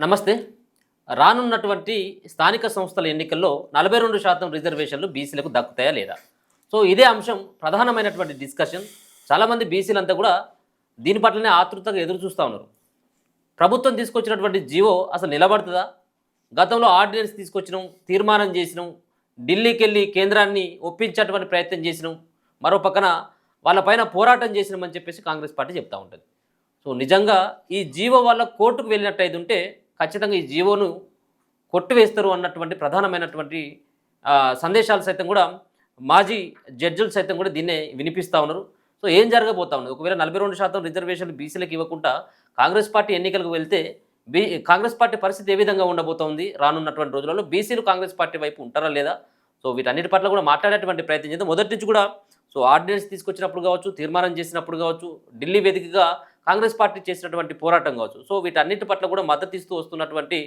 నమస్తే. రానున్నటువంటి స్థానిక సంస్థల ఎన్నికల్లో 42% రిజర్వేషన్లు బీసీలకు దక్కుతాయా లేదా? సో ఇదే అంశం ప్రధానమైనటువంటి డిస్కషన్. చాలామంది బీసీలంతా కూడా దీని పట్లనే ఆతృతగా ఎదురు చూస్తూ ఉన్నారు. ప్రభుత్వం తీసుకొచ్చినటువంటి జీవో అసలు నిలబడుతుందా? గతంలో ఆర్డినెన్స్ తీసుకొచ్చినాం, తీర్మానం చేసినాం, ఢిల్లీకి వెళ్ళి కేంద్రాన్ని ఒప్పించేటువంటి ప్రయత్నం చేసినాం, మరో పక్కన వాళ్ళపైన పోరాటం చేసినామని చెప్పేసి కాంగ్రెస్ పార్టీ చెప్తూ ఉంటుంది. సో నిజంగా ఈ జీవో వల్ల కోర్టుకు వెళ్ళినట్టయితే ఉంటే ఖచ్చితంగా ఈ జీవోను కొట్టివేస్తారు అన్నటువంటి ప్రధానమైనటువంటి సందేశాలు సైతం కూడా మాజీ జడ్జిలు సైతం కూడా దీన్నే వినిపిస్తూ ఉన్నారు. సో ఏం జరగబోతా ఉన్నది? ఒకవేళ 42% రిజర్వేషన్లు బీసీలకు ఇవ్వకుండా కాంగ్రెస్ పార్టీ ఎన్నికలకు వెళ్తే కాంగ్రెస్ పార్టీ పరిస్థితి ఏ విధంగా ఉండబోతోంది? రానున్నటువంటి రోజులలో బీసీలు కాంగ్రెస్ పార్టీ వైపు ఉంటారా లేదా? సో వీటన్నిటి పట్ల కూడా మాట్లాడేటువంటి ప్రయత్నం చేద్దాం. మొదటి నుంచి కూడా సో ఆర్డినెన్స్ తీసుకొచ్చినప్పుడు కావచ్చు, తీర్మానం చేసినప్పుడు కావచ్చు, ఢిల్లీ వేదికగా కాంగ్రెస్ పార్టీ చేసినటువంటి పోరాటం కావచ్చు, సో వీటన్నిటి పట్ల కూడా మద్దతు ఇస్తూ వస్తున్నటువంటి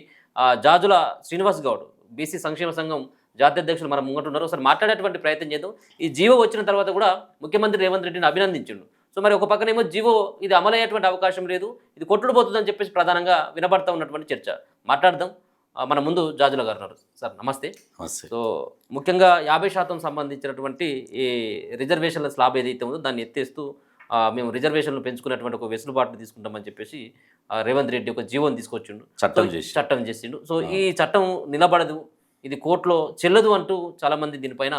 జాజుల శ్రీనివాస్ గౌడ్, బీసీ సంక్షేమ సంఘం జాతీయ అధ్యక్షులు మనం ముంగటున్నారు. ఒకసారి మాట్లాడేటువంటి ప్రయత్నం చేద్దాం. ఈ జీవో వచ్చిన తర్వాత కూడా ముఖ్యమంత్రి రేవంత్ రెడ్డిని అభినందించిండు. సో మరి ఒక పక్కనేమో జీవో ఇది అమలయ్యేటువంటి అవకాశం లేదు, ఇది కొట్టుడుపోతుందని చెప్పేసి ప్రధానంగా వినబడతా ఉన్నటువంటి చర్చ మాట్లాడదాం. మన ముందు జాజుల గారు ఉన్నారు. సార్ నమస్తే. సో ముఖ్యంగా 50% సంబంధించినటువంటి ఈ రిజర్వేషన్ల స్లాబ్ ఏదైతే ఉందో దాన్ని ఎత్తేస్తూ మేము రిజర్వేషన్లు పెంచుకున్నటువంటి ఒక వెసులుబాటును తీసుకుంటామని చెప్పేసి రేవంత్ రెడ్డి ఒక జీవోని తీసుకొచ్చిండు, చట్టం చేసిండు. సో ఈ చట్టం నిలబడదు, ఇది కోర్టులో చెల్లదు అంటూ చాలామంది దీనిపైన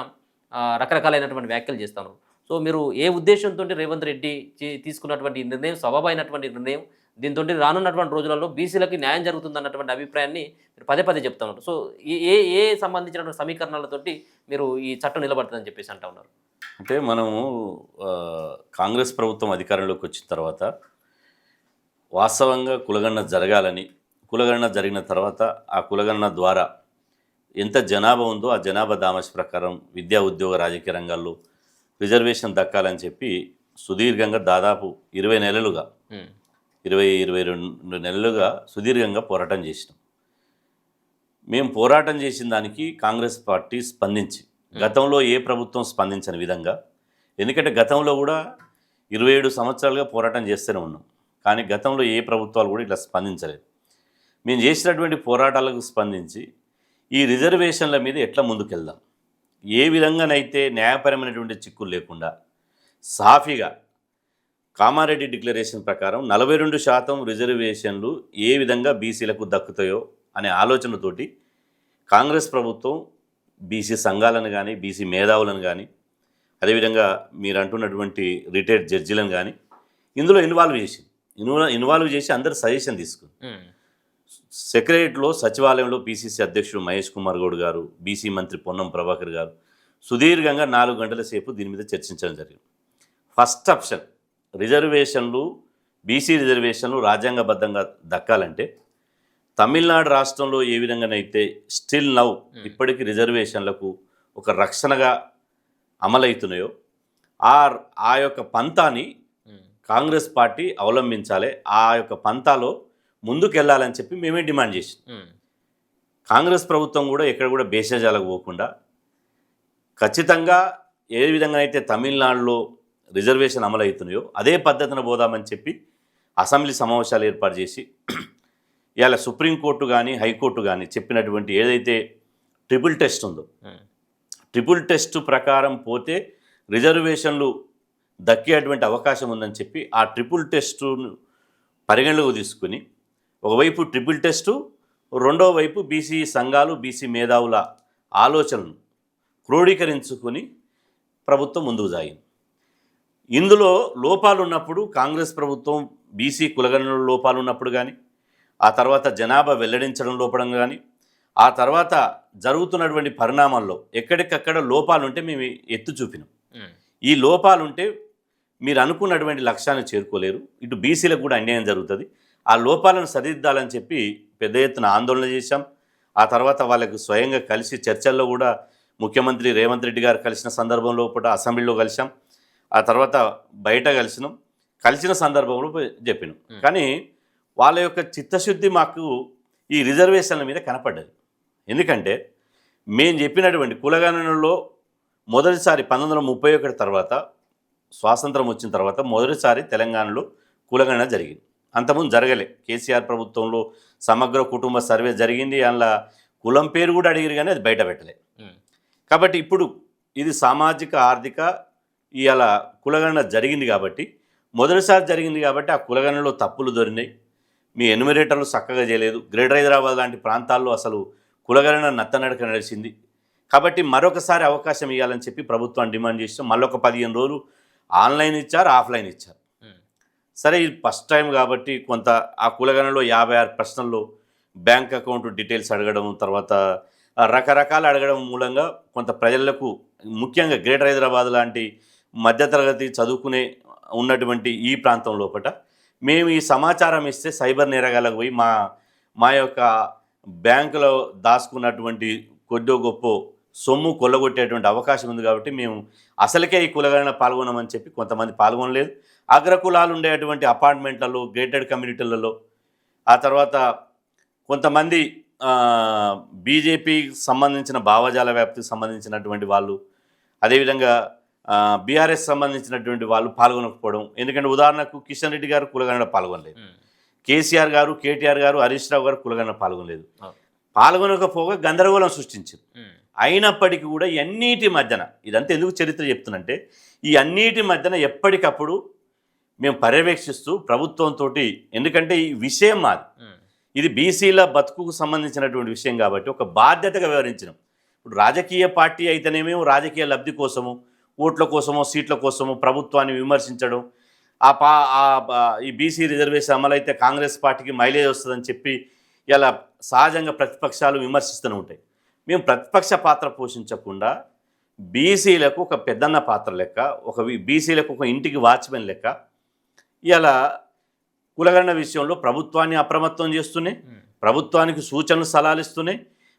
రకరకాలైనటువంటి వ్యాఖ్యలు చేస్తాను. సో మీరు ఏ ఉద్దేశంతో రేవంత్ రెడ్డి తీసుకున్నటువంటి నిర్ణయం సబబైనటువంటి నిర్ణయం, దీంతో రానున్నటువంటి రోజులలో బీసీలకి న్యాయం జరుగుతుందన్నటువంటి అభిప్రాయాన్ని మీరు పదే పదే చెప్తా ఉన్నారు. సో ఏ సంబంధించినటువంటి సమీకరణాలతోటి మీరు ఈ చట్టం నిలబడుతుందని చెప్పేసి అంటా ఉన్నారు? అంటే మనము కాంగ్రెస్ ప్రభుత్వం అధికారంలోకి వచ్చిన తర్వాత వాస్తవంగా కులగణన జరగాలని, కులగణన జరిగిన తర్వాత ఆ కులగణన ద్వారా ఎంత జనాభా ఉందో ఆ జనాభా దామాష ప్రకారం విద్యా ఉద్యోగ రాజకీయ రంగాల్లో రిజర్వేషన్ దక్కాలని చెప్పి సుదీర్ఘంగా దాదాపు 20 నెలలుగా 22 నెలలుగా సుదీర్ఘంగా పోరాటం చేసినాం. మేము పోరాటం చేసిన దానికి కాంగ్రెస్ పార్టీ స్పందించి గతంలో ఏ ప్రభుత్వం స్పందించని విధంగా, ఎందుకంటే గతంలో కూడా 27 సంవత్సరాలుగా పోరాటం చేస్తూనే ఉన్నాం, కానీ గతంలో ఏ ప్రభుత్వాలు కూడా ఇట్లా స్పందించలేదు. మేము చేసినటువంటి పోరాటాలకు స్పందించి ఈ రిజర్వేషన్ల మీద ఎట్లా ముందుకెళ్దాం, ఏ విధంగానైతే న్యాయపరమైనటువంటి చిక్కులు లేకుండా సాఫీగా కామారెడ్డి డిక్లరేషన్ ప్రకారం 42% రిజర్వేషన్లు ఏ విధంగా బీసీలకు దక్కుతాయో అనే ఆలోచనతోటి కాంగ్రెస్ ప్రభుత్వం బీసీ సంఘాలను కానీ, బీసీ మేధావులను కానీ, అదేవిధంగా మీరు అంటున్నటువంటి రిటైర్డ్ జడ్జిలను కానీ ఇందులో ఇన్వాల్వ్ చేసి అందరు సజెషన్ తీసుకుంది. సెక్రటరీలో సచివాలయంలో బీసీసీ అధ్యక్షుడు మహేష్ కుమార్ గౌడ్ గారు, బీసీ మంత్రి పొన్నం ప్రభాకర్ గారు సుదీర్ఘంగా 4 గంటల సేపు దీని మీద చర్చించడం జరిగింది. ఫస్ట్ ఆప్షన్ రిజర్వేషన్లు, బీసీ రిజర్వేషన్లు రాజ్యాంగబద్ధంగా దక్కాలంటే తమిళనాడు రాష్ట్రంలో ఏ విధంగానైతే స్టిల్ నౌ ఇప్పటికీ రిజర్వేషన్లకు ఒక రక్షణగా అమలవుతున్నాయో ఆ యొక్క పంతాని కాంగ్రెస్ పార్టీ అవలంబించాలి, ఆ యొక్క పంతాలో ముందుకెళ్లాలని చెప్పి మేమే డిమాండ్ చేసాం. కాంగ్రెస్ ప్రభుత్వం కూడా ఎక్కడ కూడా భేషజాలకు పోకుండా ఖచ్చితంగా ఏ విధంగానైతే తమిళనాడులో రిజర్వేషన్ అమలవుతున్నాయో అదే పద్ధతిని పోదామని చెప్పి అసెంబ్లీ సమావేశాలు ఏర్పాటు చేసి ఇవాళ సుప్రీంకోర్టు కానీ హైకోర్టు కానీ చెప్పినటువంటి ఏదైతే ట్రిపుల్ టెస్ట్ ఉందో, ట్రిపుల్ టెస్ట్ ప్రకారం పోతే రిజర్వేషన్లు దక్కేటువంటి అవకాశం ఉందని చెప్పి ఆ ట్రిపుల్ టెస్టును పరిగణలోకి తీసుకుని ఒకవైపు ట్రిపుల్ టెస్టు, రెండో వైపు బీసీ సంఘాలు, బీసీ మేధావుల ఆలోచనను క్రోడీకరించుకొని ప్రభుత్వం ముందుకు సాగింది. ఇందులో లోపాలు ఉన్నప్పుడు కాంగ్రెస్ ప్రభుత్వం బీసీ కులగణనలో లోపాలు ఉన్నప్పుడు కానీ, ఆ తర్వాత జనాభా వెల్లడించడం లోపడం కానీ, ఆ తర్వాత జరుగుతున్నటువంటి పరిణామాల్లో ఎక్కడికక్కడ లోపాలుంటే మేము ఎత్తు చూపినాం. ఈ లోపాలుంటే మీరు అనుకున్నటువంటి లక్ష్యాన్ని చేరుకోలేరు, ఇటు బీసీలకు కూడా అన్యాయం జరుగుతుంది, ఆ లోపాలను సరిదిద్దాలని చెప్పి పెద్ద ఎత్తున ఆందోళన చేశాం. ఆ తర్వాత వాళ్ళకు స్వయంగా కలిసి చర్చల్లో కూడా ముఖ్యమంత్రి రేవంత్ రెడ్డి గారు కలిసిన సందర్భంలో కూడా అసెంబ్లీలో కలిసాం, ఆ తర్వాత బయట కలిసిన సందర్భంలో చెప్పినాం. కానీ వాళ్ళ యొక్క చిత్తశుద్ధి మాకు ఈ రిజర్వేషన్ల మీద కనపడ్డది. ఎందుకంటే మేము చెప్పినటువంటి కులగణనలో మొదటిసారి 1931 తర్వాత స్వాతంత్రం వచ్చిన తర్వాత మొదటిసారి తెలంగాణలో కులగణన జరిగింది. అంతకుముందు జరగలే. కేసీఆర్ ప్రభుత్వంలో సమగ్ర కుటుంబ సర్వే జరిగింది, అందులో కులం పేరు కూడా అడిగారు కానీ అది బయట పెట్టలే. కాబట్టి ఇప్పుడు ఇది సామాజిక ఆర్థిక ఇవాళ కులగణన జరిగింది కాబట్టి, మొదటిసారి జరిగింది కాబట్టి ఆ కులగణనలో తప్పులు దొరినాయి, మీ ఎన్యుమరేటర్లు చక్కగా చేయలేదు, గ్రేటర్ హైదరాబాద్ లాంటి ప్రాంతాల్లో అసలు కులగణన నత్తనడక నడిచింది. కాబట్టి మరొకసారి అవకాశం ఇవ్వాలని చెప్పి ప్రభుత్వాన్ని డిమాండ్ చేస్తాం. మళ్ళొక 15 రోజులు ఆన్లైన్ ఇచ్చారు, ఆఫ్లైన్ ఇచ్చారు. సరే ఇది ఫస్ట్ టైం కాబట్టి కొంత ఆ కులగణనలో 56 ప్రశ్నల్లో బ్యాంక్ అకౌంట్ డీటెయిల్స్ అడగడం, తర్వాత రకరకాలు అడగడం మూలంగా కొంత ప్రజలకు, ముఖ్యంగా గ్రేటర్ హైదరాబాద్ లాంటి మధ్యతరగతి చదువుకునే ఉన్నటువంటి ఈ ప్రాంతం లోపల మేము ఈ సమాచారం ఇస్తే సైబర్ నేరగాలకు పోయి మా యొక్క బ్యాంకులో దాచుకున్నటువంటి కొద్దో గొప్ప సొమ్ము కొల్లగొట్టేటువంటి అవకాశం ఉంది. కాబట్టి మేము అసలుకే ఈ కులగణన పాల్గొనమని చెప్పి కొంతమంది పాల్గొనలేదు. అగ్రకులాలు ఉండేటువంటి అపార్ట్మెంట్లలో, గేటెడ్ కమ్యూనిటీలలో, ఆ తర్వాత కొంతమంది బీజేపీకి సంబంధించిన భావజాల వ్యాప్తికి సంబంధించినటువంటి వాళ్ళు, అదేవిధంగా బీఆర్ఎస్ సంబంధించినటువంటి వాళ్ళు పాల్గొనకపోవడం. ఎందుకంటే ఉదాహరణకు కిషన్ రెడ్డి గారు కులగణన పాల్గొనలేదు, కేసీఆర్ గారు, కేటీఆర్ గారు, హరీష్ రావు గారు కులగణన పాల్గొనలేదు. పాల్గొనకపోగా గందరగోళం సృష్టించారు. అయినప్పటికీ కూడా అన్నిటి మధ్యన, ఇదంతా ఎందుకు చరిత్ర చెప్తున్నంటే, ఈ అన్నిటి మధ్యన ఎప్పటికప్పుడు మేము పర్యవేక్షిస్తూ ప్రభుత్వంతో, ఎందుకంటే ఈ విషయం మాది, ఇది బీసీల బతుకుకు సంబంధించినటువంటి విషయం కాబట్టి ఒక బాధ్యతగా వ్యవహరించినాం. ఇప్పుడు రాజకీయ పార్టీ అయితేనేమో రాజకీయ లబ్ధి కోసము, ఓట్ల కోసమో, సీట్ల కోసమో ప్రభుత్వాన్ని విమర్శించడం, ఈ బీసీ రిజర్వేషన్ అమలైతే కాంగ్రెస్ పార్టీకి మైలేజ్ వస్తుందని చెప్పి ఇలా సహజంగా ప్రతిపక్షాలు విమర్శిస్తూనే ఉంటాయి. మేము ప్రతిపక్ష పాత్ర పోషించకుండా బీసీలకు ఒక పెద్దన్న పాత్ర లెక్క, బీసీలకు ఒక ఇంటికి వాచ్మెన్ లెక్క ఇలా కులగణన విషయంలో ప్రభుత్వాన్ని అప్రమత్తం చేస్తూనే, ప్రభుత్వానికి సూచనలు సలహాలు ఇస్తూనే,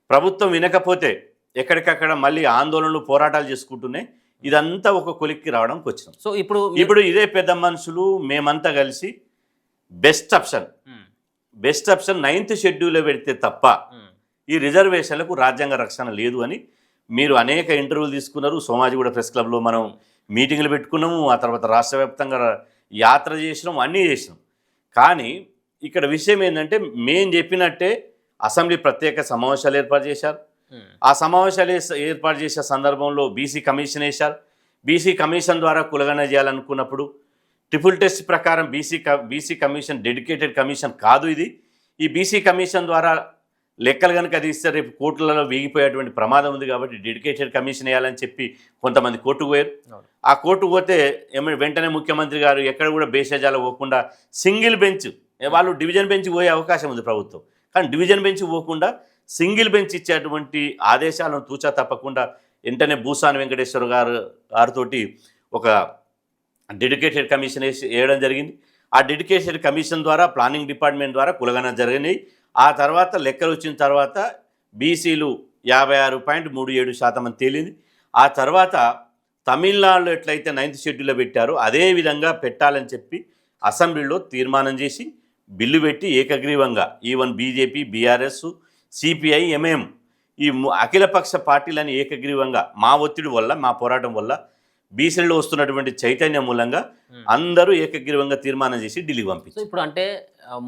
ప్రభుత్వం వినకపోతే ఎక్కడికక్కడ మళ్ళీ ఆందోళనలు, పోరాటాలు చేసుకుంటూనే ఇదంతా ఒక కొలిక్కి రావడానికి వచ్చినాం. సో ఇప్పుడు ఇదే పెద్ద మనుషులు మేమంతా కలిసి బెస్ట్ ఆప్షన్ 9th షెడ్యూల్లో పెడితే తప్ప ఈ రిజర్వేషన్లకు రాజ్యాంగ రక్షణ లేదు అని మీరు అనేక ఇంటర్వ్యూలు తీసుకున్నారు. సోమాజిగూడ ప్రెస్ క్లబ్లో మనం మీటింగ్లు పెట్టుకున్నాము, ఆ తర్వాత రాష్ట్ర వ్యాప్తంగా యాత్ర చేసినాం, అన్నీ చేసినాం. కానీ ఇక్కడ విషయం ఏంటంటే, మేం చెప్పినట్టే అసెంబ్లీ ప్రత్యేక సమావేశాలు ఏర్పాటు చేశారు. ఆ సమావేశాలు ఏర్పాటు చేసే సందర్భంలో బీసీ కమిషన్ వేశారు. బీసీ కమిషన్ ద్వారా కులగణన చేయాలనుకున్నప్పుడు ట్రిపుల్ టెస్ట్ ప్రకారం బీసీ కమిషన్ డెడికేటెడ్ కమిషన్ కాదు ఇది. ఈ బీసీ కమిషన్ ద్వారా లెక్కలు కనుక అది ఇస్తే రేపు కోర్టులలో వేగిపోయేటువంటి ప్రమాదం ఉంది కాబట్టి డెడికేటెడ్ కమిషన్ వేయాలని చెప్పి కొంతమంది కోర్టుకు పోయారు. ఆ కోర్టుకు పోతే వెంటనే ముఖ్యమంత్రి గారు ఎక్కడ కూడా భేషజాలు పోకుండా సింగిల్ బెంచ్, వాళ్ళు డివిజన్ బెంచ్ పోయే అవకాశం ఉంది ప్రభుత్వం, కానీ డివిజన్ బెంచ్ పోకుండా సింగిల్ బెంచ్ ఇచ్చేటువంటి ఆదేశాలను తూచా తప్పకుండా వెంటనే భూసాని వెంకటేశ్వర గారితో ఒక డెడికేటెడ్ కమిషన్ వేయడం జరిగింది. ఆ డెడికేటెడ్ కమిషన్ ద్వారా ప్లానింగ్ డిపార్ట్మెంట్ ద్వారా కులగణన జరిగినాయి. ఆ తర్వాత లెక్కలు వచ్చిన తర్వాత బీసీలు 56.37% అని తేలింది. ఆ తర్వాత తమిళనాడులో ఎట్లయితే 9th షెడ్యూల్లో పెట్టారో అదే విధంగా పెట్టాలని చెప్పి అసెంబ్లీలో తీర్మానం చేసి బిల్లు పెట్టి ఏకగ్రీవంగా even BJP, BRS, CPI, MIM ఈ అఖిలపక్ష పార్టీలని ఏకగ్రీవంగా మా ఒత్తిడి వల్ల, మా పోరాటం వల్ల, బీసీలో వస్తున్నటువంటి చైతన్యం మూలంగా అందరూ ఏకగ్రీవంగా తీర్మానం చేసి ఢిల్లీకి పంపించారు. ఇప్పుడు అంటే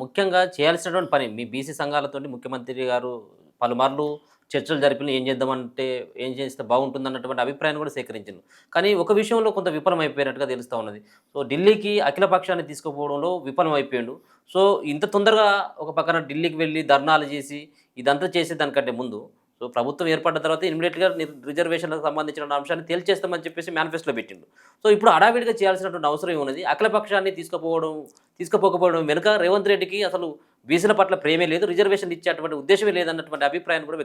ముఖ్యంగా చేయాల్సినటువంటి పని మీ బీసీ సంఘాలతో ముఖ్యమంత్రి గారు పలుమార్లు చర్చలు జరిపిన ఏం చేద్దామంటే ఏం చేస్తే బాగుంటుంది అన్నటువంటి అభిప్రాయాన్ని కూడా సేకరించింది. కానీ ఒక విషయంలో కొంత విఫలం అయిపోయినట్టుగా తెలుస్తూ ఉన్నది. సో ఢిల్లీకి అఖిల పక్షాన్ని తీసుకుపోవడంలో విఫలం అయిపోయాడు. సో ఇంత తొందరగా ఒక పక్కన ఢిల్లీకి వెళ్ళి ధర్నాలు చేసి ఇదంతా చేసే దానికంటే ముందు సో ప్రభుత్వం ఏర్పడిన తర్వాత ఇమీడియట్గా రిజర్వేషన్లకు సంబంధించిన అంశాన్ని తేల్చేస్తామని చెప్పేసి మేనిఫెస్టోలో పెట్టిండు. సో ఇప్పుడు హడావిడిగా చేయాల్సినటువంటి అవసరం ఏమున్నది? అఖిలపక్షాన్ని తీసుకుపోకపోవడం వెనుక రేవంత్ రెడ్డికి అసలు బీసీల పట్ల ప్రేమే లేదు, రిజర్వేషన్ ఇచ్చేటువంటి ఉద్దేశమే లేదన్నటువంటి అభిప్రాయం కూడా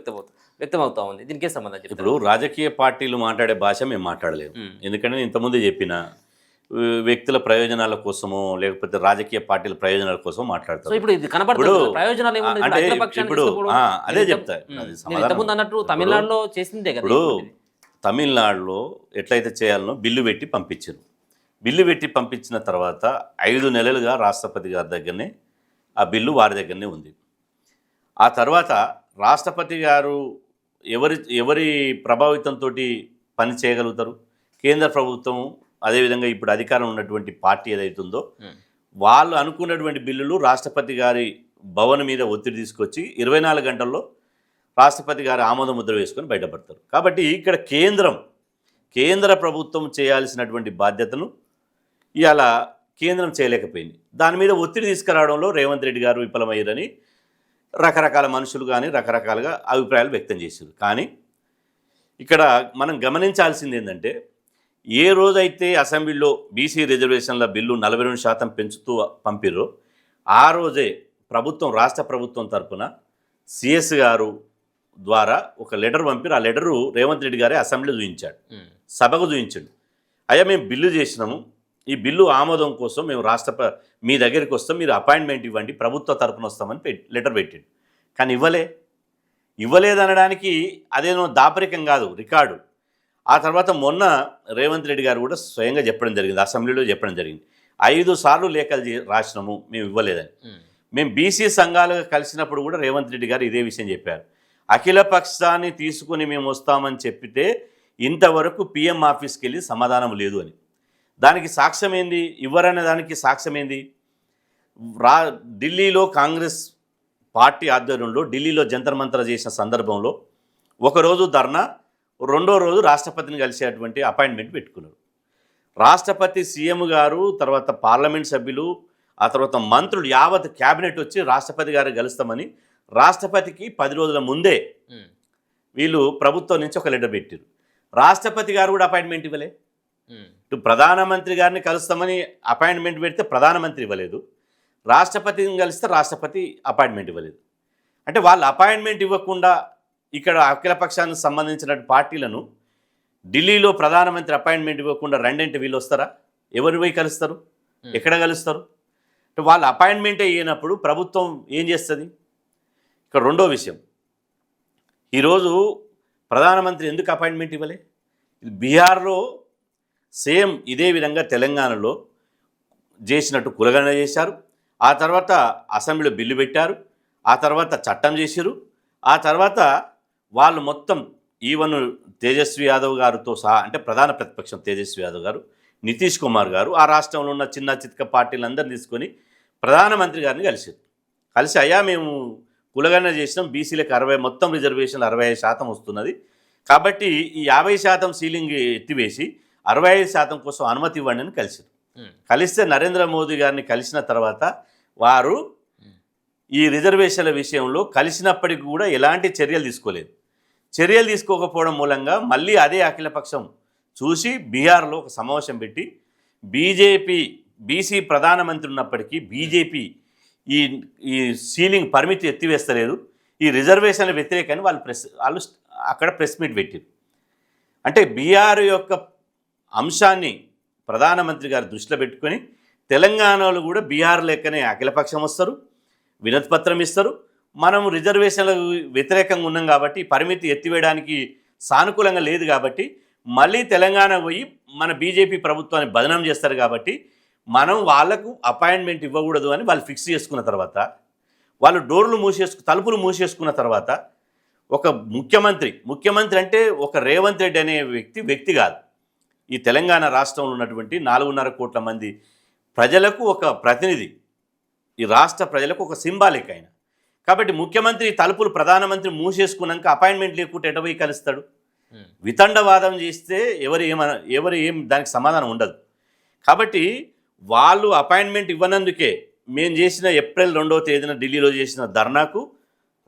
వ్యక్తమవుతా ఉంది. దీనికే సంబంధించి ఇప్పుడు రాజకీయ పార్టీలు మాట్లాడే భాష మేము మాట్లాడలేము. ఎందుకంటే నేను ఇంతకుముందే చెప్పిన వ్యక్తుల ప్రయోజనాల కోసమో లేకపోతే రాజకీయ పార్టీల ప్రయోజనాల కోసం మాట్లాడతారు. ఇప్పుడు ఇది కనబడుతుంది ప్రయోజనాలు ఇప్పుడు అదే చెప్తారు అన్నట్టు తమిళనాడులో చేసిందే కదా. ఇప్పుడు తమిళనాడులో ఎట్లయితే చేయాలనో బిల్లు పెట్టి పంపించారు. బిల్లు పెట్టి పంపించిన తర్వాత 5 నెలలుగా రాష్ట్రపతి గారి దగ్గరనే ఆ బిల్లు వారి దగ్గరనే ఉంది. ఆ తర్వాత రాష్ట్రపతి గారు ఎవరి ప్రభావితంతో పని చేయగలుగుతారు? కేంద్ర ప్రభుత్వం, అదేవిధంగా ఇప్పుడు అధికారం ఉన్నటువంటి పార్టీ ఏదైతుందో వాళ్ళు అనుకున్నటువంటి బిల్లులు రాష్ట్రపతి గారి భవన్ మీద ఒత్తిడి తీసుకొచ్చి 24 గంటల్లో రాష్ట్రపతి గారి ఆమోద ముద్ర వేసుకొని బయటపడతారు. కాబట్టి ఇక్కడ కేంద్ర ప్రభుత్వం చేయాల్సినటువంటి బాధ్యతను ఇవాళ కేంద్రం చేయలేకపోయింది. దాని మీద ఒత్తిడి తీసుకురావడంలో రేవంత్ రెడ్డి గారు విఫలమయ్యారని రకరకాల మనుషులు కానీ రకరకాలుగా అభిప్రాయాలు వ్యక్తం చేశారు. కానీ ఇక్కడ మనం గమనించాల్సింది ఏంటంటే, ఏ రోజైతే అసెంబ్లీలో బీసీ రిజర్వేషన్ల బిల్లు 42% పెంచుతూ పంపిర్రో ఆ రోజే రాష్ట్ర ప్రభుత్వం తరఫున సిఎస్ గారు ద్వారా ఒక లెటర్ పంపిరు. ఆ లెటరు రేవంత్ రెడ్డి గారే అసెంబ్లీలో చూపించాడు, సభకు చూపించాడు. అయ్యా మేము బిల్లు చేసినాము, ఈ బిల్లు ఆమోదం కోసం మేము మీ దగ్గరికి వస్తాం, మీరు అపాయింట్మెంట్ ఇవ్వండి, ప్రభుత్వ తరఫున వస్తామని లెటర్ పెట్టాడు. కానీ ఇవ్వలేదనడానికి అదేనో దాపరికం కాదు, రికార్డు. ఆ తర్వాత మొన్న రేవంత్ రెడ్డి గారు కూడా స్వయంగా చెప్పడం జరిగింది, అసెంబ్లీలో చెప్పడం జరిగింది, 5 సార్లు లేఖలు రాసినాము మేము ఇవ్వలేదని. మేము బీసీ సంఘాలుగా కలిసినప్పుడు కూడా రేవంత్ రెడ్డి గారు ఇదే విషయం చెప్పారు. అఖిల పక్షాన్ని తీసుకుని మేము వస్తామని చెప్పితే ఇంతవరకు పిఎం ఆఫీస్కి వెళ్ళి సమాధానం లేదు అని. దానికి సాక్ష్యం ఏంది? ఇవ్వరనే దానికి సాక్ష్యం ఏంది? ఢిల్లీలో కాంగ్రెస్ పార్టీ ఆధ్వర్యంలో ఢిల్లీలో జంతర్ మంతర్ చేసిన సందర్భంలో ఒకరోజు ధర్నా, రెండో రోజు రాష్ట్రపతిని కలిసేటువంటి అపాయింట్మెంట్ పెట్టుకున్నారు. రాష్ట్రపతి, సీఎం గారు, తర్వాత పార్లమెంట్ సభ్యులు, ఆ తర్వాత మంత్రులు, యావత్ క్యాబినెట్ వచ్చి రాష్ట్రపతి గారు కలుస్తామని రాష్ట్రపతికి 10 రోజుల ముందే వీళ్ళు ప్రభుత్వం నుంచి ఒక లెటర్ పెట్టారు. రాష్ట్రపతి గారు కూడా అపాయింట్మెంట్ ఇవ్వలే. ఇటు ప్రధానమంత్రి గారిని కలుస్తామని అపాయింట్మెంట్ పెడితే ప్రధానమంత్రి ఇవ్వలేదు, రాష్ట్రపతిని కలిస్తే రాష్ట్రపతి అపాయింట్మెంట్ ఇవ్వలేదు. అంటే వాళ్ళు అపాయింట్మెంట్ ఇవ్వకుండా ఇక్కడ అఖిలపక్షానికి సంబంధించిన పార్టీలను ఢిల్లీలో ప్రధానమంత్రి అపాయింట్మెంట్ ఇవ్వకుండా రెండంటే వీళ్ళు వస్తారా? ఎవరు పోయి కలుస్తారు? ఎక్కడ కలుస్తారు? అంటే వాళ్ళు అపాయింట్మెంటే ఇవ్వనప్పుడు ప్రభుత్వం ఏం చేస్తుంది? ఇక్కడ రెండో విషయం, ఈరోజు ప్రధానమంత్రి ఎందుకు అపాయింట్మెంట్ ఇవ్వలే? బీహార్లో సేమ్ ఇదే విధంగా తెలంగాణలో చేసినట్టు కులగణన చేశారు. ఆ తర్వాత అసెంబ్లీలో బిల్లు పెట్టారు, ఆ తర్వాత చట్టం చేశారు. ఆ తర్వాత వాళ్ళు మొత్తం ఈవెన్ తేజస్వి యాదవ్ గారితో సహా, అంటే ప్రధాన ప్రతిపక్షం తేజస్వి యాదవ్ గారు, నితీష్ కుమార్ గారు, ఆ రాష్ట్రంలో ఉన్న చిన్న చితక పార్టీలందరినీ తీసుకొని ప్రధానమంత్రి గారిని కలిసి అయ్యా మేము కులగణన చేసినాం, బీసీలకు 60 మొత్తం రిజర్వేషన్లు 65% వస్తున్నది, కాబట్టి ఈ 50% సీలింగ్ ఎత్తివేసి 65% కోసం అనుమతి ఇవ్వండి అని కలిస్తే నరేంద్ర మోదీ గారిని కలిసిన తర్వాత వారు ఈ రిజర్వేషన్ల విషయంలో కలిసినప్పటికీ కూడా ఎలాంటి చర్యలు తీసుకోకపోవడం మూలంగా మళ్ళీ అదే అఖిలపక్షం చూసి బీహార్లో ఒక సమావేశం పెట్టి బీసీ ప్రధానమంత్రి ఉన్నప్పటికీ బీజేపీ ఈ సీలింగ్ పరిమితి ఎత్తివేస్తలేదు, ఈ రిజర్వేషన్ల వ్యతిరేకాన్ని వాళ్ళు అక్కడ ప్రెస్ మీట్ పెట్టారు. అంటే బీహార్ యొక్క అంశాన్ని ప్రధానమంత్రి గారు దృష్టిలో పెట్టుకొని తెలంగాణలో కూడా బీహార్ లెక్కనే అఖిలపక్షం వస్తారు, వినతిపత్రం ఇస్తారు, మనం రిజర్వేషన్ల వ్యతిరేకంగా ఉన్నాం కాబట్టి పరిమితి ఎత్తివేయడానికి సానుకూలంగా లేదు కాబట్టి మళ్ళీ తెలంగాణ పోయి మన బీజేపీ ప్రభుత్వాన్ని బదనాం చేస్తారు కాబట్టి మనం వాళ్లకు అపాయింట్మెంట్ ఇవ్వకూడదు అని వాళ్ళు ఫిక్స్ చేసుకున్న తర్వాత, వాళ్ళు తలుపులు మూసేసుకున్న తర్వాత ఒక ముఖ్యమంత్రి అంటే ఒక రేవంత్ రెడ్డి అనే వ్యక్తి కాదు, ఈ తెలంగాణ రాష్ట్రంలో ఉన్నటువంటి 4.5 కోట్ల మంది ప్రజలకు ఒక ప్రతినిధి, ఈ రాష్ట్ర ప్రజలకు ఒక సింబాలిక్ ఆయన. కాబట్టి ముఖ్యమంత్రి తలుపులు ప్రధానమంత్రి మూసేసుకున్నాక అపాయింట్మెంట్ లేకుంటే ఎటపోయి కలుస్తాడు? వితండవాదం చేస్తే ఎవరు ఏం దానికి సమాధానం ఉండదు. కాబట్టి వాళ్ళు అపాయింట్మెంట్ ఇవ్వనందుకే మేము చేసిన ఏప్రిల్ 2వ తేదీన ఢిల్లీలో చేసిన ధర్నాకు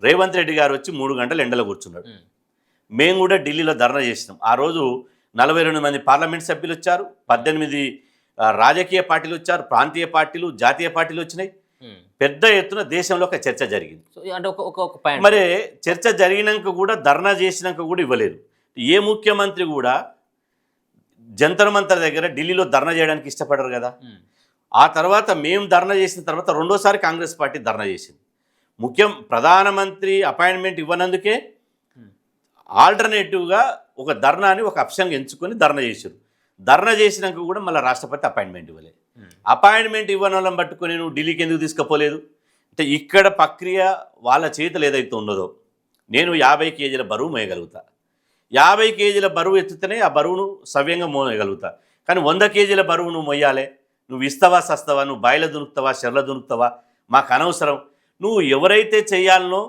రేవంత్ రెడ్డి గారు వచ్చి 3 గంటలు ఎండలో కూర్చున్నాడు. మేము కూడా ఢిల్లీలో ధర్నా చేసినాం. ఆ రోజు 42 మంది పార్లమెంట్ సభ్యులు వచ్చారు, 18 రాజకీయ పార్టీలు వచ్చారు, ప్రాంతీయ పార్టీలు, జాతీయ పార్టీలు వచ్చినాయి. పెద్ద ఎత్తున దేశంలో ఒక చర్చ జరిగింది. మరి చర్చ జరిగినాక కూడా ధర్నా చేసినాక కూడా ఇవ్వలేదు. ఏ ముఖ్యమంత్రి కూడా జంతర్ మంతర్ దగ్గర ఢిల్లీలో ధర్నా చేయడానికి ఇష్టపడరు కదా. ఆ తర్వాత మేము ధర్నా చేసిన తర్వాత రెండోసారి కాంగ్రెస్ పార్టీ ధర్నా చేసింది. ప్రధానమంత్రి అపాయింట్మెంట్ ఇవ్వనందుకే ఆల్టర్నేటివ్గా ఒక ధర్నాని ఒక ఆప్షన్గా ఎంచుకొని ధర్నా చేశారు. ధర్నా చేసినాక కూడా మళ్ళీ రాష్ట్రపతి అపాయింట్మెంట్ ఇవ్వలేదు. అపాయింట్మెంట్ ఇవ్వని వాళ్ళని పట్టుకొని నువ్వు ఢిల్లీకి ఎందుకు తీసుకుపోలేదు అంటే, ఇక్కడ ప్రక్రియ వాళ్ళ చేతులు ఏదైతే ఉన్నదో, నేను 50 కేజీల బరువు మోయగలుగుతా, 50 కేజీల బరువు ఎత్తుతేనే ఆ బరువును సవ్యంగా మోయగలుగుతా, కానీ 100 కేజీల బరువు నువ్వు మొయ్యాలి, నువ్వు ఇస్తావా సస్తావా, నువ్వు బాయిల దునుకుతావా చెర్ల దునుకుతావా, మాకు అనవసరం. నువ్వు ఎవరైతే చేయాలనో,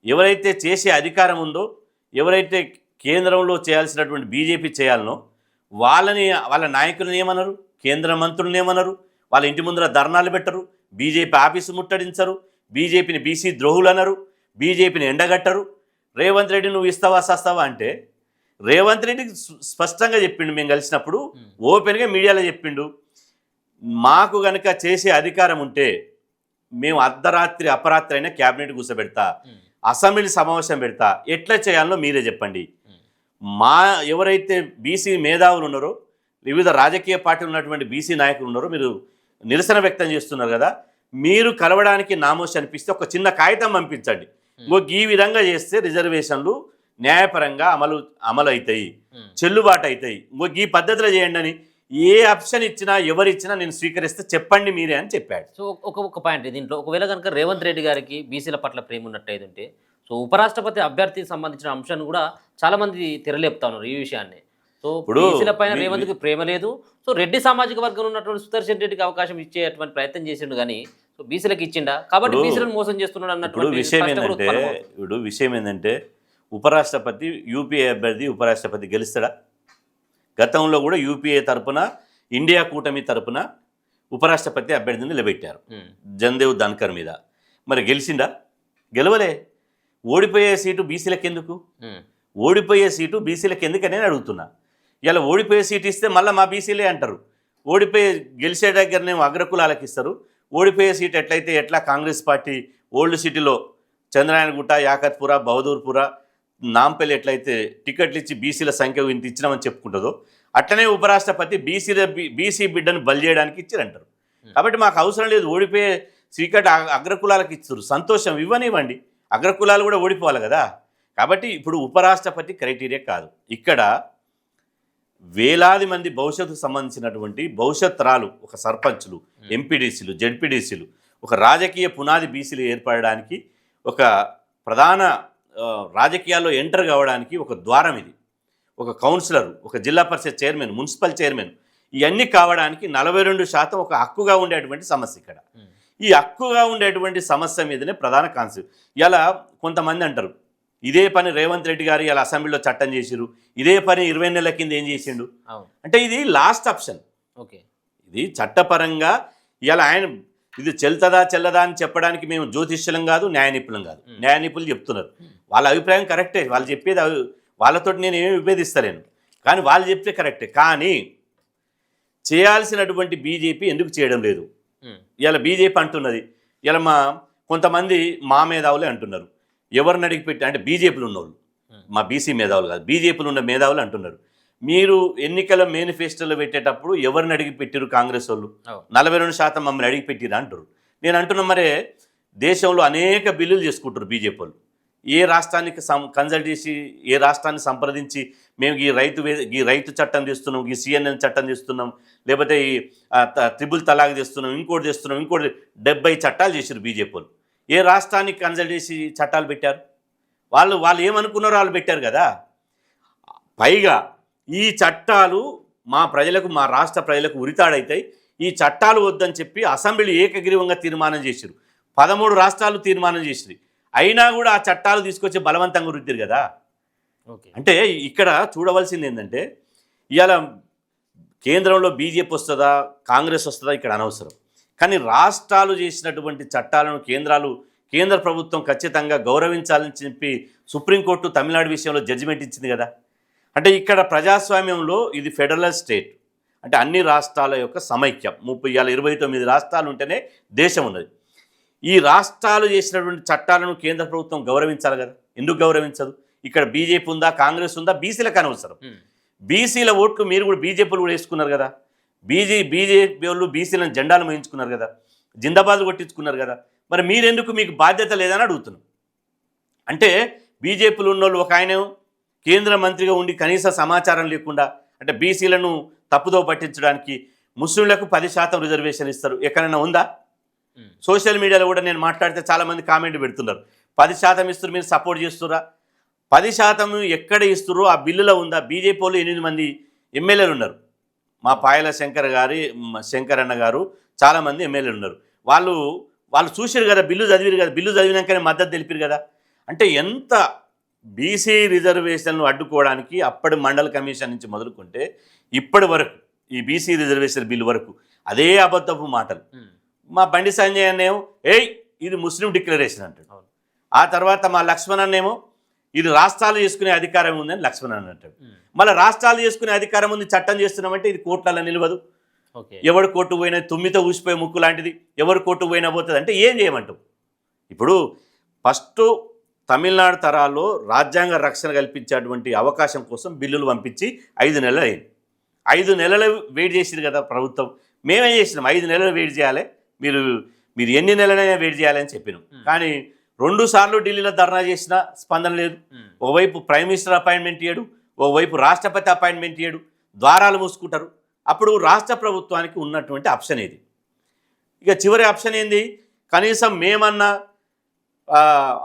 ఎవరైతే చేసే అధికారం ఉందో, ఎవరైతే కేంద్రంలో చేయాల్సినటువంటి బీజేపీ చేయాలనో వాళ్ళ నాయకులను ఏమనరు, కేంద్ర మంత్రులను ఏమనరు, వాళ్ళ ఇంటి ముందర ధర్నాలు పెట్టరు, బీజేపీ ఆఫీసు ముట్టడించరు, బీజేపీని బీసీ ద్రోహులు అనరు, బీజేపీని ఎండగట్టరు. రేవంత్ రెడ్డి నువ్వు ఇస్తావా సస్తావా అంటే రేవంత్ రెడ్డికి స్పష్టంగా చెప్పిండు, మేము కలిసినప్పుడు ఓపెన్గా మీడియాలో చెప్పిండు, మాకు గనక చేసే అధికారం ఉంటే మేము అర్ధరాత్రి అపరాత్రి అయినా క్యాబినెట్ కూర్చోబెడతా, అసెంబ్లీ సమావేశం పెడతా, ఎట్లా చేయాలో మీరే చెప్పండి. ఎవరైతే బీసీ మేధావులు ఉన్నారో, వివిధ రాజకీయ పార్టీలు ఉన్నటువంటి బీసీ నాయకులు ఉన్నారో, మీరు నిరసన వ్యక్తం చేస్తున్నారు కదా, మీరు కలవడానికి నామోషి అనిపిస్తే ఒక చిన్న కాగితం పంపించండి, ఈ విధంగా చేస్తే రిజర్వేషన్లు న్యాయపరంగా అమలు అవుతాయి, చెల్లుబాటు అవుతాయి, ఈ పద్ధతిలో చేయండి అని ఏ ఆప్షన్ ఇచ్చినా ఎవరిచ్చినా నేను స్వీకరిస్తే చెప్పండి మీరే అని చెప్పాడు. సో ఒక పాయింట్ దీంట్లో, ఒకవేళ కనుక రేవంత్ రెడ్డి గారికి బీసీల పట్ల ప్రేమ ఉన్నట్టయితే సో ఉపరాష్ట్రపతి అభ్యర్థికి సంబంధించిన అంశాన్ని కూడా చాలా మంది తెరలేపుతా ఉన్నారు ఈ విషయాన్ని. సో బీసీల పైన రేవంత్కి ప్రేమ లేదు, సో రెడ్డి సామాజిక వర్గంలో ఉన్నటువంటి సుదర్శన్ రెడ్డికి అవకాశం ఇచ్చేటువంటి ప్రయత్నం చేసిండు, కానీ సో బీసీలకు ఇచ్చిండా కాబట్టి బీసీలను మోసం చేస్తున్నాడు అన్నట్టు విషయం ఏంటంటే ఉపరాష్ట్రపతి యూపీఏ అభ్యర్థి ఉపరాష్ట్రపతి గెలుస్తాడా? గతంలో కూడా యూపీఏ తరపున ఇండియా కూటమి తరపున ఉపరాష్ట్రపతి అభ్యర్థిని నిలబెట్టారు జన్దేవ్ ధన్కర్ మీద. మరి గెలిచిండా? గెలవలే. ఓడిపోయే సీటు బీసీలకు ఎందుకు? ఓడిపోయే సీటు బీసీలకు ఎందుకని నేను అడుగుతున్నా. ఇలా ఓడిపోయే సీటు ఇస్తే మళ్ళీ మా బీసీలే అంటారు, గెలిచే దగ్గరనేమో అగ్రకులాలకు ఇస్తారు. ఓడిపోయే సీటు ఎట్లా కాంగ్రెస్ పార్టీ ఓల్డ్ సిటీలో చంద్రాయణగుట్ట, యాకత్పుర, బహదూర్పుర, నాంపల్లి ఎట్లయితే టికెట్లు ఇచ్చి బీసీల సంఖ్య ఇంత ఇచ్చినామని చెప్పుకుంటుందో, అట్లనే ఉపరాష్ట్రపతి బీసీ బిడ్డను బలి చేయడానికి ఇచ్చిరంటారు. కాబట్టి మాకు అవసరం లేదు, ఓడిపోయే సీకట్ అగ్రకులాలకు ఇస్తారు, సంతోషం, ఇవ్వనివ్వండి, అగ్రకులాలు కూడా ఓడిపోవాలి కదా. కాబట్టి ఇప్పుడు ఉపరాష్ట్రపతి క్రైటీరియా కాదు, ఇక్కడ వేలాది మంది భవిష్యత్తుకు సంబంధించినటువంటి భవిష్యత్ రాలు, ఒక సర్పంచ్లు, ఎంపీడీసీలు, జెడ్పీడీసీలు, ఒక రాజకీయ పునాది బీసీలు ఏర్పడడానికి, ఒక ప్రధాన రాజకీయాల్లో ఎంటర్ కావడానికి ఒక ద్వారం ఇది. ఒక కౌన్సిలర్, ఒక జిల్లా పరిషత్ చైర్మన్, మున్సిపల్ చైర్మన్, ఇవన్నీ కావడానికి 42% ఒక హక్కుగా ఉండేటువంటి సమస్య. ఇక్కడ ఈ హక్కుగా ఉండేటువంటి సమస్య మీదనే ప్రధాన కాన్సెప్ట్. ఇలా కొంతమంది అంటారు, ఇదే పని రేవంత్ రెడ్డి గారు ఇలా అసెంబ్లీలో చట్టం చేసిరు, ఇదే పని 20 నెలల కింద ఏం చేసిండు అంటే ఇది లాస్ట్ ఆప్షన్. ఓకే, ఇది చట్టపరంగా ఇలా ఆయన ఇది చెల్లదా అని చెప్పడానికి మేము జ్యోతిష్యులం కాదు, న్యాయ నిపుణులం కాదు. న్యాయ నిపుణులు చెప్తున్నారు, వాళ్ళ అభిప్రాయం కరెక్టే, వాళ్ళు చెప్పేది వాళ్ళతో నేను ఏమి విభేదిస్తలేను, కానీ వాళ్ళు చెప్తే కరెక్టే. కానీ చేయాల్సినటువంటి బీజేపీ ఎందుకు చేయడం లేదు? ఇలా బీజేపీ అంటున్నది, ఇలా కొంతమంది మా మేధావులే అంటున్నారు, ఎవరిని అడిగి పెట్టి అంటే బీజేపీలు ఉన్నోళ్ళు, మా బీసీ మేధావులు కాదు, బీజేపీలు ఉన్న మేధావులు అంటున్నారు, మీరు ఎన్నికల మేనిఫెస్టోలో పెట్టేటప్పుడు ఎవరిని అడిగి పెట్టిరు కాంగ్రెస్ వాళ్ళు? 42% మమ్మల్ని అడిగి పెట్టిరా అంటారు. నేను అంటున్నా, మరే దేశంలో అనేక బిల్లులు చేసుకుంటారు బీజేపీ వాళ్ళు, ఏ రాష్ట్రానికి కన్సల్ట్ చేసి ఏ రాష్ట్రాన్ని సంప్రదించి మేము ఈ రైతు చట్టం చేస్తున్నాం, ఈ సిఎన్ఎన్ చట్టం చేస్తున్నాం, లేకపోతే ఈ త్రిబుల్ తలాక్ చేస్తున్నాం, ఇంకోటి 70 చట్టాలు చేశారు బీజేపీ వాళ్ళు. ఏ రాష్ట్రానికి కన్సల్ట్ చేసి చట్టాలు పెట్టారు? వాళ్ళు ఏమనుకున్నారో వాళ్ళు పెట్టారు కదా. పైగా ఈ చట్టాలు మా రాష్ట్ర ప్రజలకు ఉరితాడైతాయి, ఈ చట్టాలు వద్దని చెప్పి అసెంబ్లీ ఏకగ్రీవంగా తీర్మానం చేశారు. 13 రాష్ట్రాలు తీర్మానం చేసిరు, అయినా కూడా ఆ చట్టాలు తీసుకొచ్చి బలవంతంగా రుద్దిరు కదా. అంటే ఇక్కడ చూడవలసింది ఏంటంటే, ఇవాళ కేంద్రంలో బీజేపీ వస్తుందా కాంగ్రెస్ వస్తుందా ఇక్కడ అనవసరం, కానీ రాష్ట్రాలు చేసినటువంటి చట్టాలను కేంద్ర ప్రభుత్వం ఖచ్చితంగా గౌరవించాలని చెప్పి సుప్రీంకోర్టు తమిళనాడు విషయంలో జడ్జిమెంట్ ఇచ్చింది కదా. అంటే ఇక్కడ ప్రజాస్వామ్యంలో ఇది ఫెడరల్ స్టేట్, అంటే అన్ని రాష్ట్రాల యొక్క సమైక్యం. 29 రాష్ట్రాలు ఉంటేనే దేశం ఉన్నది. ఈ రాష్ట్రాలు చేసినటువంటి చట్టాలను కేంద్ర ప్రభుత్వం గౌరవించాలి కదా, ఎందుకు గౌరవించదు? ఇక్కడ బీజేపీ ఉందా కాంగ్రెస్ ఉందా బీసీలకు అనవసరం. బీసీల ఓట్లు మీరు కూడా బీజేపీలు కూడా వేసుకున్నారు కదా, బీజేపీ వాళ్ళు బీసీలను జెండాలు మోయించుకున్నారు కదా, జిందాబాద్ కొట్టించుకున్నారు కదా, మరి మీరెందుకు, మీకు బాధ్యత లేదని అడుగుతున్నాం. అంటే బీజేపీలు ఉన్నోళ్ళు ఒక ఆయన కేంద్ర మంత్రిగా ఉండి కనీస సమాచారం లేకుండా, అంటే బీసీలను తప్పుదో పట్టించడానికి ముస్లింలకు 10% రిజర్వేషన్ ఇస్తారు, ఎక్కడైనా ఉందా? సోషల్ మీడియాలో కూడా నేను మాట్లాడితే చాలామంది కామెంట్ పెడుతున్నారు, 10% ఇస్తారు, మీరు సపోర్ట్ చేస్తురా? 10% ఎక్కడ ఇస్తుర్రో ఆ బిల్లులో ఉందా? బీజేపీ వాళ్ళు 8 మంది ఎమ్మెల్యేలు ఉన్నారు, మా పాయల శంకర్ అన్న గారు చాలామంది ఎమ్మెల్యేలు ఉన్నారు. వాళ్ళు చూసారు కదా, బిల్లు చదివారు కదా, బిల్లు చదివినాకనే మద్దతు తెలిపారు కదా. అంటే ఎంత బీసీ రిజర్వేషన్ను అడ్డుకోవడానికి అప్పటి మండల కమిషన్ నుంచి మొదలుకుంటే ఇప్పటి వరకు ఈ బీసీ రిజర్వేషన్ బిల్లు వరకు అదే అబద్ధపు మాటలు. మా బండి సంజయ్ అన్నేమో ఇది ముస్లిం డిక్లరేషన్ అంటాడు. ఆ తర్వాత మా లక్ష్మణ్ అన్నేమో ఇది రాష్ట్రాలు చేసుకునే అధికారం ఉందని లక్ష్మణ్ అని అంటాడు. మళ్ళీ రాష్ట్రాలు చేసుకునే అధికారం ఉంది, చట్టం చేస్తున్నామంటే ఇది కోర్టులలో నిలవదు. ఎవరు కోర్టు పోయినా తుమ్మితో ఊసిపోయే ముక్కు లాంటిది, ఎవరు కోర్టు పోయినా పోతుంది. అంటే ఏం చేయమంటావు? ఇప్పుడు ఫస్ట్ తమిళనాడు తరాల్లో రాజ్యాంగ రక్షణ కల్పించేటువంటి అవకాశం కోసం బిల్లులు పంపించి 5 నెలలు అయింది. 5 నెలలు వెయిట్ చేసింది కదా ప్రభుత్వం. మేమేం చేసినాం, 5 నెలలు వెయిట్ చేయాలి, మీరు ఎన్ని నెలలైనా వెయిట్ చేయాలని చెప్పినాం. కానీ 2 సార్లు ఢిల్లీలో ధర్నా చేసినా స్పందన లేదు. ఓవైపు ప్రైమ్ మినిస్టర్ అపాయింట్మెంట్ ఇయ్యడు, ఓవైపు రాష్ట్రపతి అపాయింట్మెంట్ ఇయ్యడు, ద్వారాలు మూసుకుంటారు. అప్పుడు రాష్ట్ర ప్రభుత్వానికి ఉన్నటువంటి ఆప్షన్ ఏది? ఇక చివరి ఆప్షన్ ఏంది? కనీసం మేమన్నా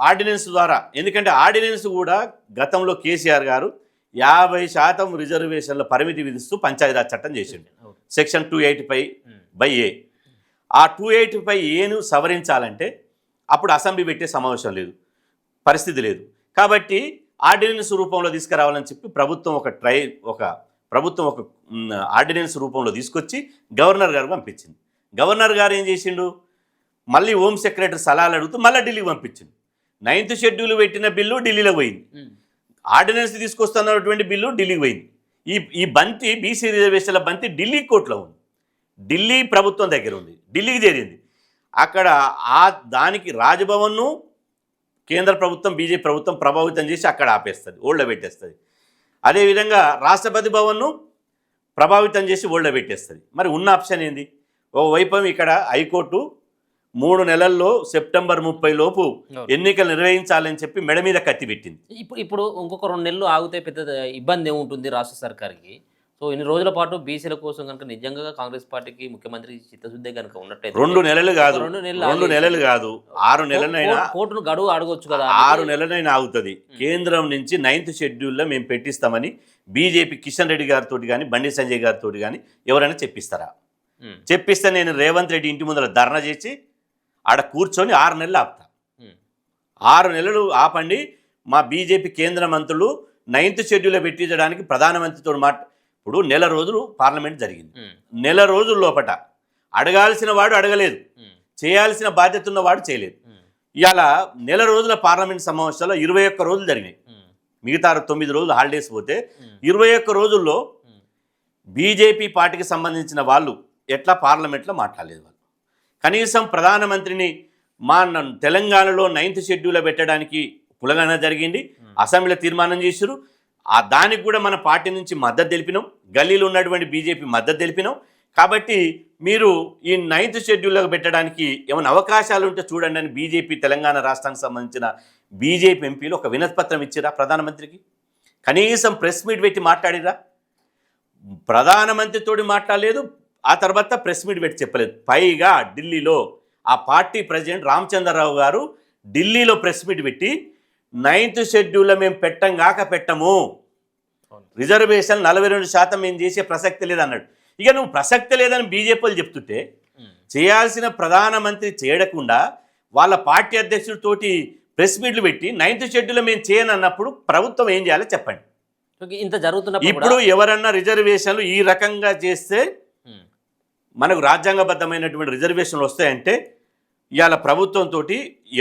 ఆర్డినెన్స్ ద్వారా, ఎందుకంటే ఆర్డినెన్స్ కూడా గతంలో కేసీఆర్ గారు 50% రిజర్వేషన్ల పరిమితి విధిస్తూ పంచాయతీరాజ్ చట్టం చేసిండు, సెక్షన్ 285/A. ఆ 285/Aను సవరించాలంటే అప్పుడు అసెంబ్లీ పెట్టే సమావేశం లేదు, పరిస్థితి లేదు. కాబట్టి ఆర్డినెన్స్ రూపంలో తీసుకురావాలని చెప్పి ప్రభుత్వం ఒక ఆర్డినెన్స్ రూపంలో తీసుకొచ్చి గవర్నర్ గారు పంపించింది. గవర్నర్ గారు ఏం చేసిండు, మళ్ళీ హోమ్ సెక్రటరీ సలహాలు అడుగుతూ మళ్ళీ ఢిల్లీకి పంపించింది. 9th షెడ్యూల్ పెట్టిన బిల్లు ఢిల్లీలో పోయింది, ఆర్డినెన్స్ తీసుకొస్తున్నటువంటి బిల్లు ఢిల్లీకి పోయింది. ఈ బంతి బీసీ రిజర్వేషన్ల బంతి ఢిల్లీ కోర్టులో ఉంది, ఢిల్లీ ప్రభుత్వం దగ్గర ఉంది, ఢిల్లీకి చేరింది. అక్కడ దానికి రాజ్భవన్ను కేంద్ర ప్రభుత్వం బీజేపీ ప్రభుత్వం ప్రభావితం చేసి అక్కడ ఆపేస్తుంది, ఓళ్ళ పెట్టేస్తుంది. అదేవిధంగా రాష్ట్రపతి భవన్ను ప్రభావితం చేసి ఓళ్ళ పెట్టేస్తుంది. మరి ఉన్న ఆప్షన్ ఏంది? ఓవైపు ఇక్కడ హైకోర్టు 3 నెలల్లో సెప్టెంబర్ 30 లోపు ఎన్నికలు నిర్వహించాలని చెప్పి మెడ మీద కత్తి పెట్టింది. ఇప్పుడు ఇంకొక 2 నెలలు ఆగితే పెద్ద ఇబ్బంది ఏముంటుంది రాష్ట్ర సర్కార్కి? సో ఇన్ని రోజుల పాటు బీసీల కోసం కనుక నిజంగా కాంగ్రెస్ పార్టీకి ముఖ్యమంత్రి చిత్తశుద్ధి కనుక ఉన్నట్టయితే 2 నెలలు కాదు, 2 నెలలు కాదు, 6 నెలలైనా కోర్టును గడువు అడగొచ్చు కదా. 6 నెలలైనా ఆగుతుంది. కేంద్రం నుంచి 9th షెడ్యూల్లో మేము పెట్టిస్తామని బీజేపీ కిషన్ రెడ్డి గారితో కానీ బండి సంజయ్ గారితో కానీ ఎవరైనా చెప్పిస్తారా? చెప్పిస్తే నేను రేవంత్ రెడ్డి ఇంటి ముందర ధర్నా చేసి ఆడ కూర్చొని 6 నెలలు ఆపుతా. 6 నెలలు ఆపండి. మా బీజేపీ కేంద్ర మంత్రులు 9th షెడ్యూల్లో పెట్టించడానికి ప్రధానమంత్రితో ఇప్పుడు నెల రోజులు పార్లమెంట్ జరిగింది. నెల రోజుల లోపట అడగాల్సిన వాడు అడగలేదు, చేయాల్సిన బాధ్యత ఉన్నవాడు చేయలేదు. ఇవాళ నెల రోజుల పార్లమెంట్ సమావేశాల్లో 21 రోజులు జరిగినాయి. మిగతా 9 రోజులు హాలిడేస్ పోతే 21 రోజుల్లో బీజేపీ పార్టీకి సంబంధించిన వాళ్ళు ఎట్లా పార్లమెంట్లో మాట్లాడలేదు. వాళ్ళు కనీసం ప్రధానమంత్రిని మా తెలంగాణలో 9th షెడ్యూల్లో పెట్టడానికి కులగన జరిగింది, అసెంబ్లీలో తీర్మానం చేశారు. దానికి కూడా మన పార్టీ నుంచి మద్దతు తెలిపినాం, గల్లీలో ఉన్నటువంటి బీజేపీ మద్దతు తెలిపినాం. కాబట్టి మీరు ఈ 9th షెడ్యూల్లో పెట్టడానికి ఏమైనా అవకాశాలు ఉంటే చూడండి అని బీజేపీ తెలంగాణ రాష్ట్రానికి సంబంధించిన బీజేపీ ఎంపీలు ఒక వినతిపత్రం ఇచ్చిరా ప్రధానమంత్రికి? కనీసం ప్రెస్ మీట్ పెట్టి మాట్లాడిరా? ప్రధానమంత్రితోటి మాట్లాడలేదు, ఆ తర్వాత ప్రెస్ మీట్ పెట్టి చెప్పలేదు. పైగా ఢిల్లీలో ఆ పార్టీ ప్రెసిడెంట్ రామచంద్రరావు గారు ఢిల్లీలో ప్రెస్ మీట్ పెట్టి 9th షెడ్యూల్లో మేము పెట్టము, రిజర్వేషన్ 42% మేము చేసే ప్రసక్తి లేదన్నాడు. ఇక నువ్వు ప్రసక్తి లేదని బీజేపీలు చెప్తుంటే చేయాల్సిన ప్రధానమంత్రి చేయకుండా వాళ్ళ పార్టీ అధ్యక్షుడితోటి ప్రెస్ మీట్లు పెట్టి 9th షెడ్యూల్లో మేము చేయనన్నప్పుడు ప్రభుత్వం ఏం చేయాలో చెప్పండి. ఇంత జరుగుతున్నప్పుడు ఇప్పుడు ఎవరన్నా రిజర్వేషన్లు ఈ రకంగా చేస్తే మనకు రాజ్యాంగబద్ధమైనటువంటి రిజర్వేషన్లు వస్తాయంటే ఇవాళ ప్రభుత్వంతో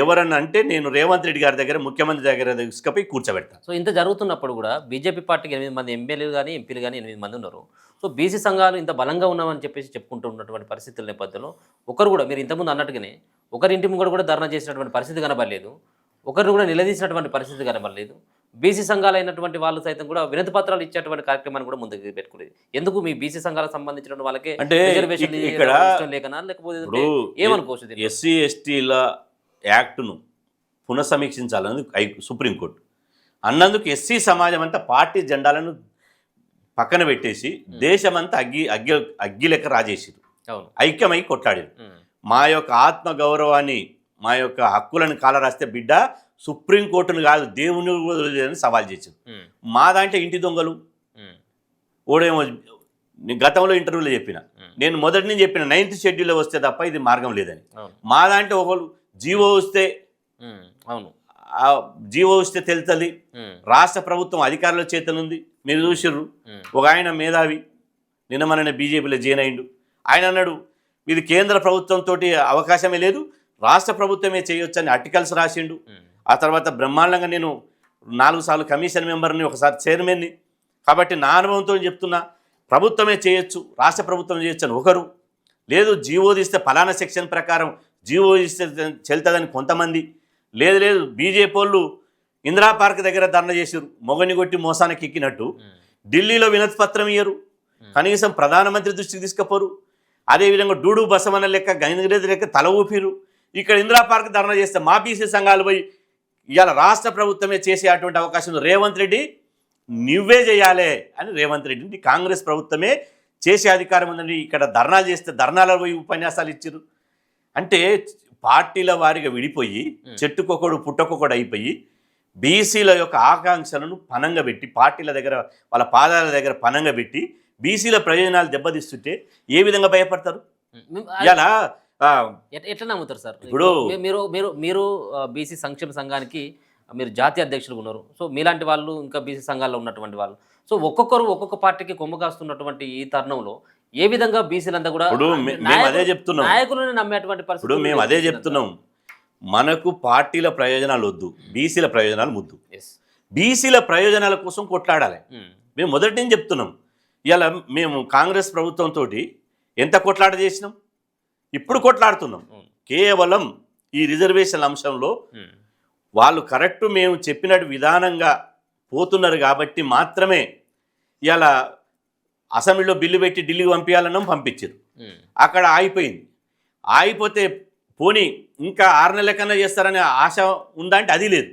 ఎవరన్నా అంటే నేను రేవంత్ రెడ్డి గారి దగ్గర ముఖ్యమంత్రి దగ్గర తీసుకుపోయి కూర్చోబెడతాను. సో ఇంత జరుగుతున్నప్పుడు కూడా బీజేపీ పార్టీకి 8 మంది ఎమ్మెల్యేలు కానీ ఎంపీలు కానీ 8 మంది ఉన్నారు. సో బీసీ సంఘాలు ఇంత బలంగా ఉన్నామని చెప్పేసి చెప్పుకుంటూ ఉన్నటువంటి పరిస్థితుల నేపథ్యంలో ఒకరు కూడా మీరు ఇంతకుముందు అన్నట్టుగానే ఒకరింటి ముంగడు కూడా ధర్నా చేసినటువంటి పరిస్థితి కనబడలేదు, ఒకరిని కూడా నిలదీసినటువంటి పరిస్థితి కనబడలేదు. బీసీ సంఘాలు అయినటువంటి వాళ్ళు సైతం కూడా వినతి పత్రాలు ఇచ్చేటువంటి కార్యక్రమాన్ని కూడా ముందుకు పెట్టుకునేది. ఎందుకు మీ బీసీ సంఘాలకు సంబంధించిన వాళ్ళకే అంటే ఇక్కడ లేకనా లేకపోతే ఏమనుకోవచ్చు? ఎస్సీ ఎస్టీల యాక్ట్ను పునఃసమీక్షించాలని సుప్రీంకోర్టు అన్నందుకు ఎస్సీ సమాజం అంతా పార్టీ జెండాలను పక్కన పెట్టేసి దేశమంతా అగ్గి లెక్క రాజేసిరు, ఐక్యమై కొట్లాడారు. మా యొక్క ఆత్మగౌరవాన్ని మా యొక్క హక్కులను కాలరాస్తే బిడ్డ సుప్రీంకోర్టును కాదు దేవుని సవాల్ చేశారు. మా దాంట్లో ఇంటి దొంగలు ఓడేమో నేను గతంలో ఇంటర్వ్యూలో చెప్పిన, నేను మొదటి నుంచి చెప్పిన 9th షెడ్యూల్లో వస్తే తప్ప ఇది మార్గం లేదని. అవును. మా దాంట్లో ఒకరు జీవో వస్తే అవును జీవో వస్తే తెలుస్తుంది, రాష్ట్ర ప్రభుత్వం అధికారుల చేతనుంది. మీరు చూసిర్రు, ఒక ఆయన మేధావి నిన్న మన బీజేపీలో జాయిన్ అయిండు. ఆయన అన్నాడు ఇది కేంద్ర ప్రభుత్వంతో అవకాశమే లేదు, రాష్ట్ర ప్రభుత్వమే చేయొచ్చు అని ఆర్టికల్స్ రాసిండు. ఆ తర్వాత బ్రహ్మాండంగా నేను 4 సార్లు కమిషన్ మెంబర్ని, ఒకసారి చైర్మన్ని. కాబట్టి నా అనుభవంతో చెప్తున్నా, ప్రభుత్వమే చేయొచ్చు, రాష్ట్ర ప్రభుత్వం చేయొచ్చు అని ఒకరు, లేదు జీవో తీస్తే ఫలానా సెక్షన్ ప్రకారం జీవో తీస్తే చెల్తుందని కొంతమంది, లేదు బీజేపీ వాళ్ళు ఇందిరా పార్క్ దగ్గర ధర్నా చేసారు, మొగని కొట్టి మోసానికి ఎక్కినట్టు. ఢిల్లీలో వినతి పత్రం ఇయ్యరు, కనీసం ప్రధానమంత్రి దృష్టికి తీసుకుపోరు. అదేవిధంగా డూడు బసవన్న లెక్క గైంద్రేది లెక్క తల ఊపిరు. ఇక్కడ ఇందిరా పార్క్ ధర్నా చేస్తే మా బీసీ సంఘాలు పోయి ఇవాళ రాష్ట్ర ప్రభుత్వమే చేసే అటువంటి అవకాశం రేవంత్ రెడ్డి నువ్వే చేయాలి అని రేవంత్ రెడ్డిని కాంగ్రెస్ ప్రభుత్వమే చేసే అధికారం ఉందండి. ఇక్కడ ధర్నాలు చేస్తే ధర్నాల పోయి ఉపన్యాసాలు ఇచ్చారు. అంటే పార్టీల వారిగా విడిపోయి చెట్టుకొకడు పుట్టకొకడు అయిపోయి బీసీల యొక్క ఆకాంక్షలను పనంగా పెట్టి, పార్టీల దగ్గర వాళ్ళ పాదాల దగ్గర పనంగా పెట్టి బీసీల ప్రయోజనాలు దెబ్బతీస్తుంటే ఏ విధంగా భయపడతారు? ఇలా ఎట్లా నమ్ముతారు సార్? ఇప్పుడు మీరు మీరు మీరు బీసీ సంక్షేమ సంఘానికి మీరు జాతీయ అధ్యక్షులు ఉన్నారు. సో మీలాంటి వాళ్ళు ఇంకా బీసీ సంఘాల్లో ఉన్నటువంటి వాళ్ళు, సో ఒక్కొక్కరు ఒక్కొక్క పార్టీకి కొమ్ము కాస్తున్నటువంటి ఈ తరుణంలో ఏ విధంగా బీసీలంతా కూడా మేము అదే చెప్తున్నాం, నాయకులను నమ్మేటువంటి పరిస్థితి. ఇప్పుడు మేము అదే చెప్తున్నాం, మనకు పార్టీల ప్రయోజనాలు వద్దు, బీసీల ప్రయోజనాలు ముద్దు. బీసీల ప్రయోజనాల కోసం కొట్లాడాలి. మేము మొదటి నుంచి చెప్తున్నాం. ఇలా మేము కాంగ్రెస్ ప్రభుత్వంతో ఎంత కొట్లాట చేసినాం, ఇప్పుడు కొట్లాడుతున్నాం. కేవలం ఈ రిజర్వేషన్ అంశంలో వాళ్ళు కరెక్ట్ మేము చెప్పినట్టు విధానంగా పోతున్నారు కాబట్టి మాత్రమే ఇలా అసెంబ్లీలో బిల్లు పెట్టి ఢిల్లీకి పంపించాలన్నాం, పంపించారు. అక్కడ ఆగిపోయింది. ఆగిపోతే పోనీ ఇంకా 6 నెలల కన్నా చేస్తారనే ఆశ ఉందా అంటే అది లేదు.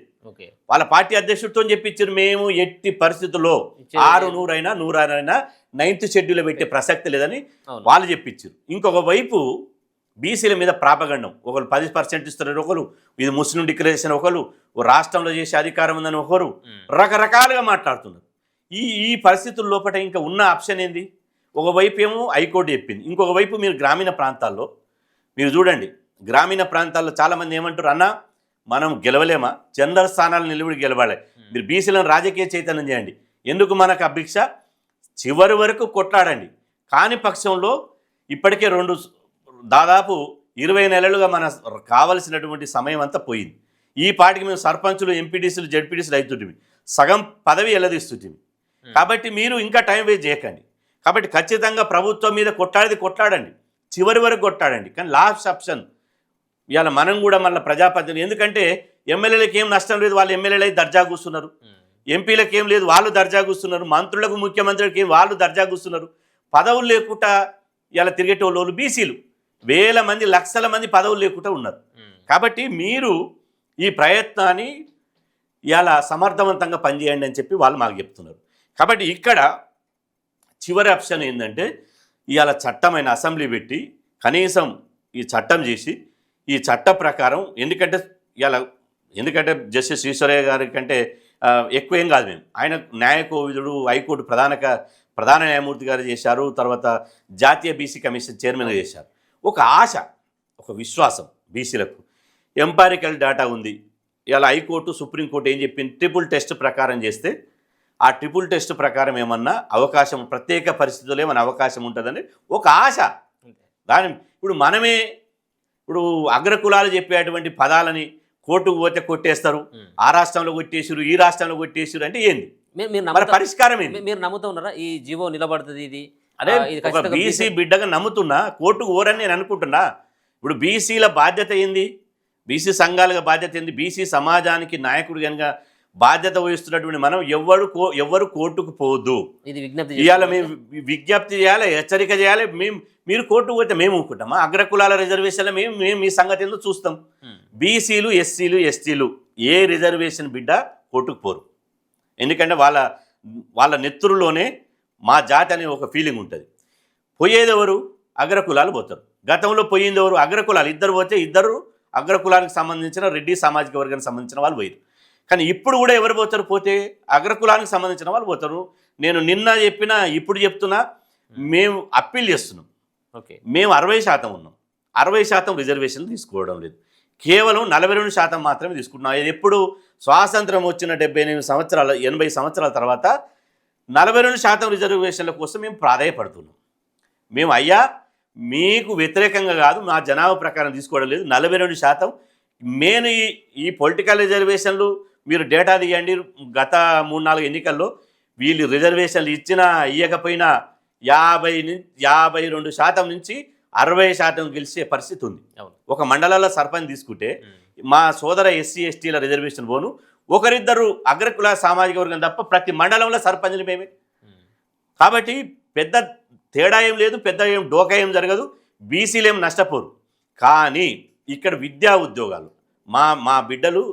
వాళ్ళ పార్టీ అధ్యక్షుడితో చెప్పించారు, మేము ఎట్టి పరిస్థితుల్లో 600 అయినా 100 అయినా 9th షెడ్యూల్లో పెట్టే ప్రసక్తి లేదని వాళ్ళు చెప్పించారు. ఇంకొక వైపు బీసీల మీద ప్రాపగండం, ఒకరు 10% ఇస్తున్నారు, ఒకరు ఇది ముస్లిం డిక్లరేషన్, ఒకరు రాష్ట్రంలో చేసే అధికారం ఉందని ఒకరు రకరకాలుగా మాట్లాడుతున్నారు. ఈ పరిస్థితుల లోపల ఇంకా ఉన్న ఆప్షన్ ఏంది? ఒకవైపు ఏమో హైకోర్టు చెప్పింది, ఇంకొక వైపు మీరు గ్రామీణ ప్రాంతాల్లో మీరు చూడండి, గ్రామీణ ప్రాంతాల్లో చాలామంది ఏమంటారు, అన్న మనం గెలవలేమా, జనరల్ స్థానాలు నిలబడి గెలవాలి, మీరు బీసీలను రాజకీయ చైతన్యం చేయండి, ఎందుకు మనకు అభిక్ష, చివరి వరకు కొట్లాడండి. కాని పక్షంలో ఇప్పటికే దాదాపు 20 నెలలుగా మన కావలసినటువంటి సమయం అంతా పోయింది. ఈ పాటికి మేము సర్పంచులు, ఎంపీటీసీలు, జడ్పీటీసీలు అవుతుంటివి, సగం పదవి ఎల్లదీస్తుంటివి. కాబట్టి మీరు ఇంకా టైం వేస్ట్ చేయకండి. కాబట్టి ఖచ్చితంగా ప్రభుత్వం మీద కొట్లాడండి, చివరి వరకు కొట్లాడండి. కానీ లాస్ట్ ఆప్షన్ ఇవాళ మనం కూడా మళ్ళీ ప్రజాప్రతినిధులు, ఎందుకంటే ఎమ్మెల్యేలకు ఏం నష్టం లేదు, వాళ్ళు ఎమ్మెల్యేలు అయితే దర్జా కూస్తున్నారు, ఎంపీలకు ఏం లేదు వాళ్ళు దర్జా కూస్తున్నారు, మంత్రులకు ముఖ్యమంత్రికి ఏం వాళ్ళు దర్జా కూస్తున్నారు. పదవులు లేకుండా ఇలా తిరిగేటోళ్ళు బీసీలు వేల మంది, లక్షల మంది పదవులు లేకుండా ఉన్నారు. కాబట్టి మీరు ఈ ప్రయత్నాన్ని ఇలా సమర్థవంతంగా పనిచేయండి అని చెప్పి వాళ్ళు మాకు చెప్తున్నారు. కాబట్టి ఇక్కడ చివరి ఆప్షన్ ఏంటంటే ఇవాళ చట్టమైన అసెంబ్లీ పెట్టి కనీసం ఈ చట్టం చేసి ఈ చట్ట ప్రకారం, ఎందుకంటే జస్టిస్ ఈశ్వరయ్య గారి కంటే ఎక్కువ ఏం కాదు మేము, ఆయన న్యాయకోవిదుడు, హైకోర్టు ప్రధాన న్యాయమూర్తి గారు చేశారు, తర్వాత జాతీయ బీసీ కమిషన్ చైర్మన్గా చేశారు. ఒక ఆశ, ఒక విశ్వాసం బీసీలకు, ఎంపారికల్ డేటా ఉంది. ఇలా హైకోర్టు, సుప్రీంకోర్టు ఏం చెప్పింది, ట్రిపుల్ టెస్ట్ ప్రకారం చేస్తే ఆ ట్రిపుల్ టెస్ట్ ప్రకారం ఏమన్నా అవకాశం, ప్రత్యేక పరిస్థితుల్లో ఏమన్నా అవకాశం ఉంటుందని ఒక ఆశ. దాని ఇప్పుడు అగ్రకులాలు చెప్పేటువంటి పదాలని కోర్టుకు పోతే కొట్టేస్తారు, ఆ రాష్ట్రంలో కొట్టేసారు, ఈ రాష్ట్రంలో కొట్టేసారు అంటే ఏంది పరిష్కారం ఏంది? మీరు నమ్ముతూ ఉన్నారా ఈ జీవో నిలబడుతుంది? ఇది అదే ఒక బీసీ బిడ్డగా నమ్ముతున్నా, కోర్టుకు ఓరని నేను అనుకుంటున్నా. ఇప్పుడు బీసీల బాధ్యత ఏంది, బీసీ సంఘాలుగా బాధ్యత ఏంది, బీసీ సమాజానికి నాయకుడు కనుక బాధ్యత వహిస్తున్నటువంటి మనం ఎవరు కోర్టుకు పోవద్దు. ఇవాళ మేము విజ్ఞప్తి చేయాలి, హెచ్చరిక చేయాలి. మీరు కోర్టుకు పోతే మేము ఊరుకుంటామా? అగ్రకులాల రిజర్వేషన్లో మేము మీ సంగతి ఏందో చూస్తాం. బీసీలు, ఎస్సీలు, ఎస్టీలు ఏ రిజర్వేషన్ బిడ్డ కోర్టుకు పోరు. ఎందుకంటే వాళ్ళ నెత్తురులోనే మా జాతి అనే ఒక ఫీలింగ్ ఉంటుంది. పోయేదెవరు? అగ్రకులాలు పోతారు. గతంలో పోయిందెవరు? అగ్రకులాలు. ఇద్దరు పోతే ఇద్దరు అగ్రకులానికి సంబంధించిన రెడ్డి సామాజిక వర్గానికి సంబంధించిన వాళ్ళు పోయారు. కానీ ఇప్పుడు కూడా ఎవరు పోతారు? పోతే అగ్రకులానికి సంబంధించిన వాళ్ళు పోతారు. నేను నిన్న చెప్పినా ఇప్పుడు చెప్తున్నా, మేము అప్పీల్ చేస్తున్నాం. ఓకే. మేము 60% ఉన్నాం. 60% రిజర్వేషన్లు తీసుకోవడం లేదు. కేవలం 42% మాత్రమే తీసుకుంటున్నాం. ఇది ఎప్పుడు స్వాతంత్రం వచ్చిన 78 సంవత్సరాల 80 సంవత్సరాల తర్వాత 42% రిజర్వేషన్ల కోసం మేము ప్రాధాయపడుతున్నాం. మేము అయ్యా మీకు వ్యతిరేకంగా కాదు, మా జనాభా ప్రకారం తీసుకోవడం లేదు. 42% మెయిన్ ఈ పొలిటికల్ రిజర్వేషన్లు మీరు డేటా తీయండి. గత 3-4 ఎన్నికల్లో వీళ్ళు రిజర్వేషన్లు ఇచ్చినా ఇవ్వకపోయినా 52% నుంచి 60% గెలిచే పరిస్థితి ఉంది. ఒక మండలాల్లో సర్పంచ్ తీసుకుంటే మా సోదర ఎస్సీ ఎస్టీల రిజర్వేషన్ పోను ఒకరిద్దరు అగ్రకుల సామాజిక వర్గం తప్ప ప్రతి మండలంలో సర్పంచ్లు మేమే. కాబట్టి పెద్ద తేడా ఏం లేదు, పెద్ద ఏం డోకా ఏం జరగదు, బీసీలు ఏం నష్టపోరు. కానీ ఇక్కడ విద్యా ఉద్యోగాలు మా బిడ్డలు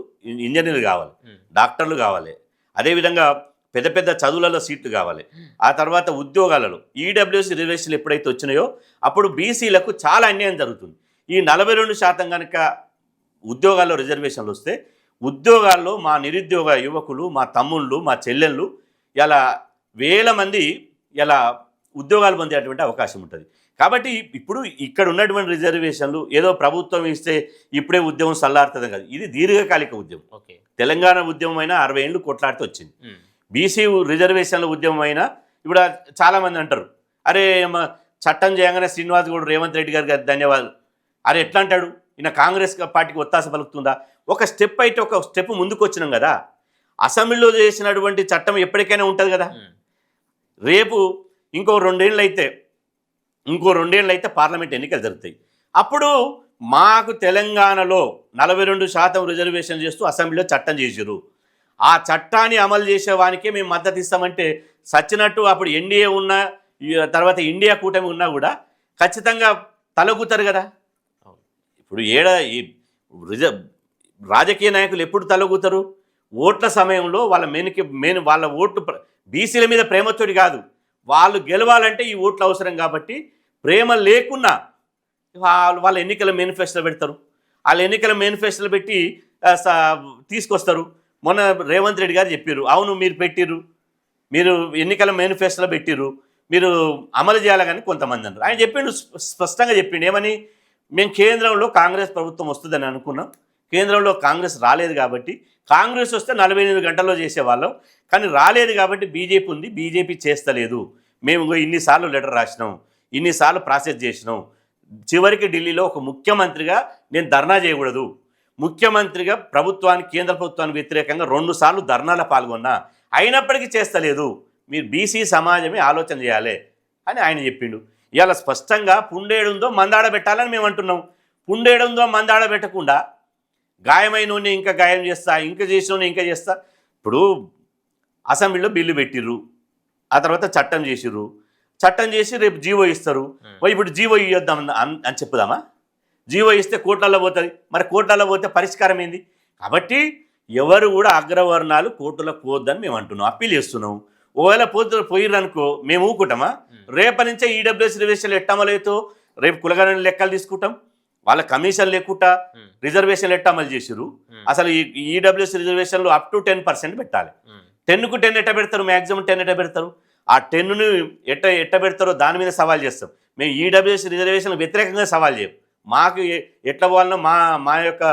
ఇంజనీర్లు కావాలి, డాక్టర్లు కావాలి, అదేవిధంగా పెద్ద పెద్ద చదువులలో సీట్లు కావాలి. ఆ తర్వాత ఉద్యోగాలలో ఈడబ్ల్యూఎస్ రిజర్వేషన్లు ఎప్పుడైతే వచ్చినాయో అప్పుడు బీసీలకు చాలా అన్యాయం జరుగుతుంది. ఈ 42% కనుక ఉద్యోగాల్లో రిజర్వేషన్లు వస్తే ఉద్యోగాల్లో మా నిరుద్యోగ యువకులు, మా తమ్ముళ్ళు, మా చెల్లెళ్ళు ఇలా వేల మంది ఇలా ఉద్యోగాలు పొందేటువంటి అవకాశం ఉంటుంది. కాబట్టి ఇప్పుడు ఇక్కడ ఉన్నటువంటి రిజర్వేషన్లు ఏదో ప్రభుత్వం ఇస్తే ఇప్పుడే ఉద్యమం చల్లారుతుంది కాదు, ఇది దీర్ఘకాలిక ఉద్యమం. తెలంగాణ ఉద్యమం అయినా 60 ఏళ్ళు కొట్లాడుతూ వచ్చింది. బీసీ రిజర్వేషన్ల ఉద్యమం అయినా ఇప్పుడు చాలామంది అంటారు, అరే చట్టం చేయగానే శ్రీనివాస్ గౌడ్ రేవంత్ రెడ్డి గారికి ధన్యవాదాలు. అరే ఎట్లా అంటాడు, ఈయన కాంగ్రెస్ పార్టీకి ఒత్తాస పలుకుతుందా? ఒక స్టెప్ అయితే ఒక స్టెప్ ముందుకు వచ్చినాం కదా. అసెంబ్లీలో చేసినటువంటి చట్టం ఎప్పటికైనా ఉంటుంది కదా. రేపు ఇంకో 2 ఏళ్ళు అయితే పార్లమెంట్ ఎన్నికలు జరుగుతాయి. అప్పుడు మాకు తెలంగాణలో 42% రిజర్వేషన్ చేస్తూ అసెంబ్లీలో చట్టం చేసారు. ఆ చట్టాన్ని అమలు చేసేవానికే మేము మద్దతు ఇస్తామంటే సచ్చినట్టు అప్పుడు ఎన్డీఏ ఉన్నా తర్వాత ఇండియా కూటమి ఉన్నా కూడా ఖచ్చితంగా తలగుతారు కదా. ఇప్పుడు రాజకీయ నాయకులు ఎప్పుడు తలగుతారు? ఓట్ల సమయంలో వాళ్ళ వాళ్ళ ఓట్లు బీసీల మీద ప్రేమతోటి కాదు, వాళ్ళు గెలవాలంటే ఈ ఓట్లు అవసరం కాబట్టి ప్రేమ లేకున్నా వాళ్ళ ఎన్నికల మేనిఫెస్టోలో పెడతారు. వాళ్ళ ఎన్నికల మేనిఫెస్టోలో పెట్టి తీసుకొస్తారు. మొన్న రేవంత్ రెడ్డి గారు చెప్పారు, అవును మీరు పెట్టిర్రు, మీరు ఎన్నికల మేనిఫెస్టోలో పెట్టిర్రు, మీరు అమలు చేయాలి కానీ కొంతమంది అన్నారు. ఆయన చెప్పిండు, స్పష్టంగా చెప్పిండు ఏమని, మేము కేంద్రంలో కాంగ్రెస్ ప్రభుత్వం వస్తుందని అనుకున్నాం, కేంద్రంలో కాంగ్రెస్ రాలేదు కాబట్టి కాంగ్రెస్ వస్తే 48 గంటల్లో చేసేవాళ్ళం, కానీ రాలేదు కాబట్టి బీజేపీ ఉంది, బీజేపీ చేస్తలేదు. మేము ఇన్నిసార్లు లెటర్ రాసినాం, ఇన్నిసార్లు ప్రాసెస్ చేసినాం, చివరికి ఢిల్లీలో ఒక ముఖ్యమంత్రిగా నేను ధర్నా చేయకూడదు, ముఖ్యమంత్రిగా ప్రభుత్వానికి కేంద్ర ప్రభుత్వానికి వ్యతిరేకంగా 2 సార్లు ధర్నాలో పాల్గొన్నా, అయినప్పటికీ చేస్తలేదు, మీరు బీసీ సమాజమే ఆలోచన చేయాలి అని ఆయన చెప్పిండు. ఇవాళ స్పష్టంగా పుండేడుందో మందాడ పెట్టాలని మేము అంటున్నాం. పుండేడుందో మందాడ పెట్టకుండా గాయమైన ఇంకా గాయం చేస్తా, ఇంకా చేసిన ఇంకా చేస్తా. ఇప్పుడు అసెంబ్లీలో బిల్లు పెట్టిర్రు, ఆ తర్వాత చట్టం చేసిర్రు, చట్టం చేసి రేపు జీవో ఇస్తారు. ఇప్పుడు జీవో ఇవ్వద్దాం అని చెప్పుదామా? జీవో ఇస్తే కోర్టులలో పోతుంది, మరి కోర్టులలో పోతే పరిష్కారం ఏంది? కాబట్టి ఎవరు కూడా అగ్రవర్ణాలు కోర్టులకు పోవద్దని మేము అంటున్నాం, అప్పీల్ చేస్తున్నాం. ఒకవేళ పోయిర్రనుకో మేము ఊకుంటామా? రేపటి నుంచే ఈడబ్ల్యూఎస్ రిజర్వేషన్లు ఎట్టమలైతో రేపు కులగణన లెక్కలు తీసుకుంటాం, వాళ్ళ కమిషన్ లేకుండా రిజర్వేషన్లు ఎట్ట అమలు చేసిరు. అసలు ఈ ఈడబ్ల్యూఎస్ రిజర్వేషన్లు అప్ టు 10% పెట్టాలి. 10కు 10 ఎట్ట పెడతారు, మ్యాక్సిమం 10 ఎట్ట పెడతారు? ఆ 10ను ఎట్ట పెడతారో దాని మీద సవాల్ చేస్తాం. మేము ఈడబ్ల్యూఎస్ రిజర్వేషన్ వ్యతిరేకంగా సవాల్ చేయం. మాకు ఎట్లా పోవాలనో మా యొక్క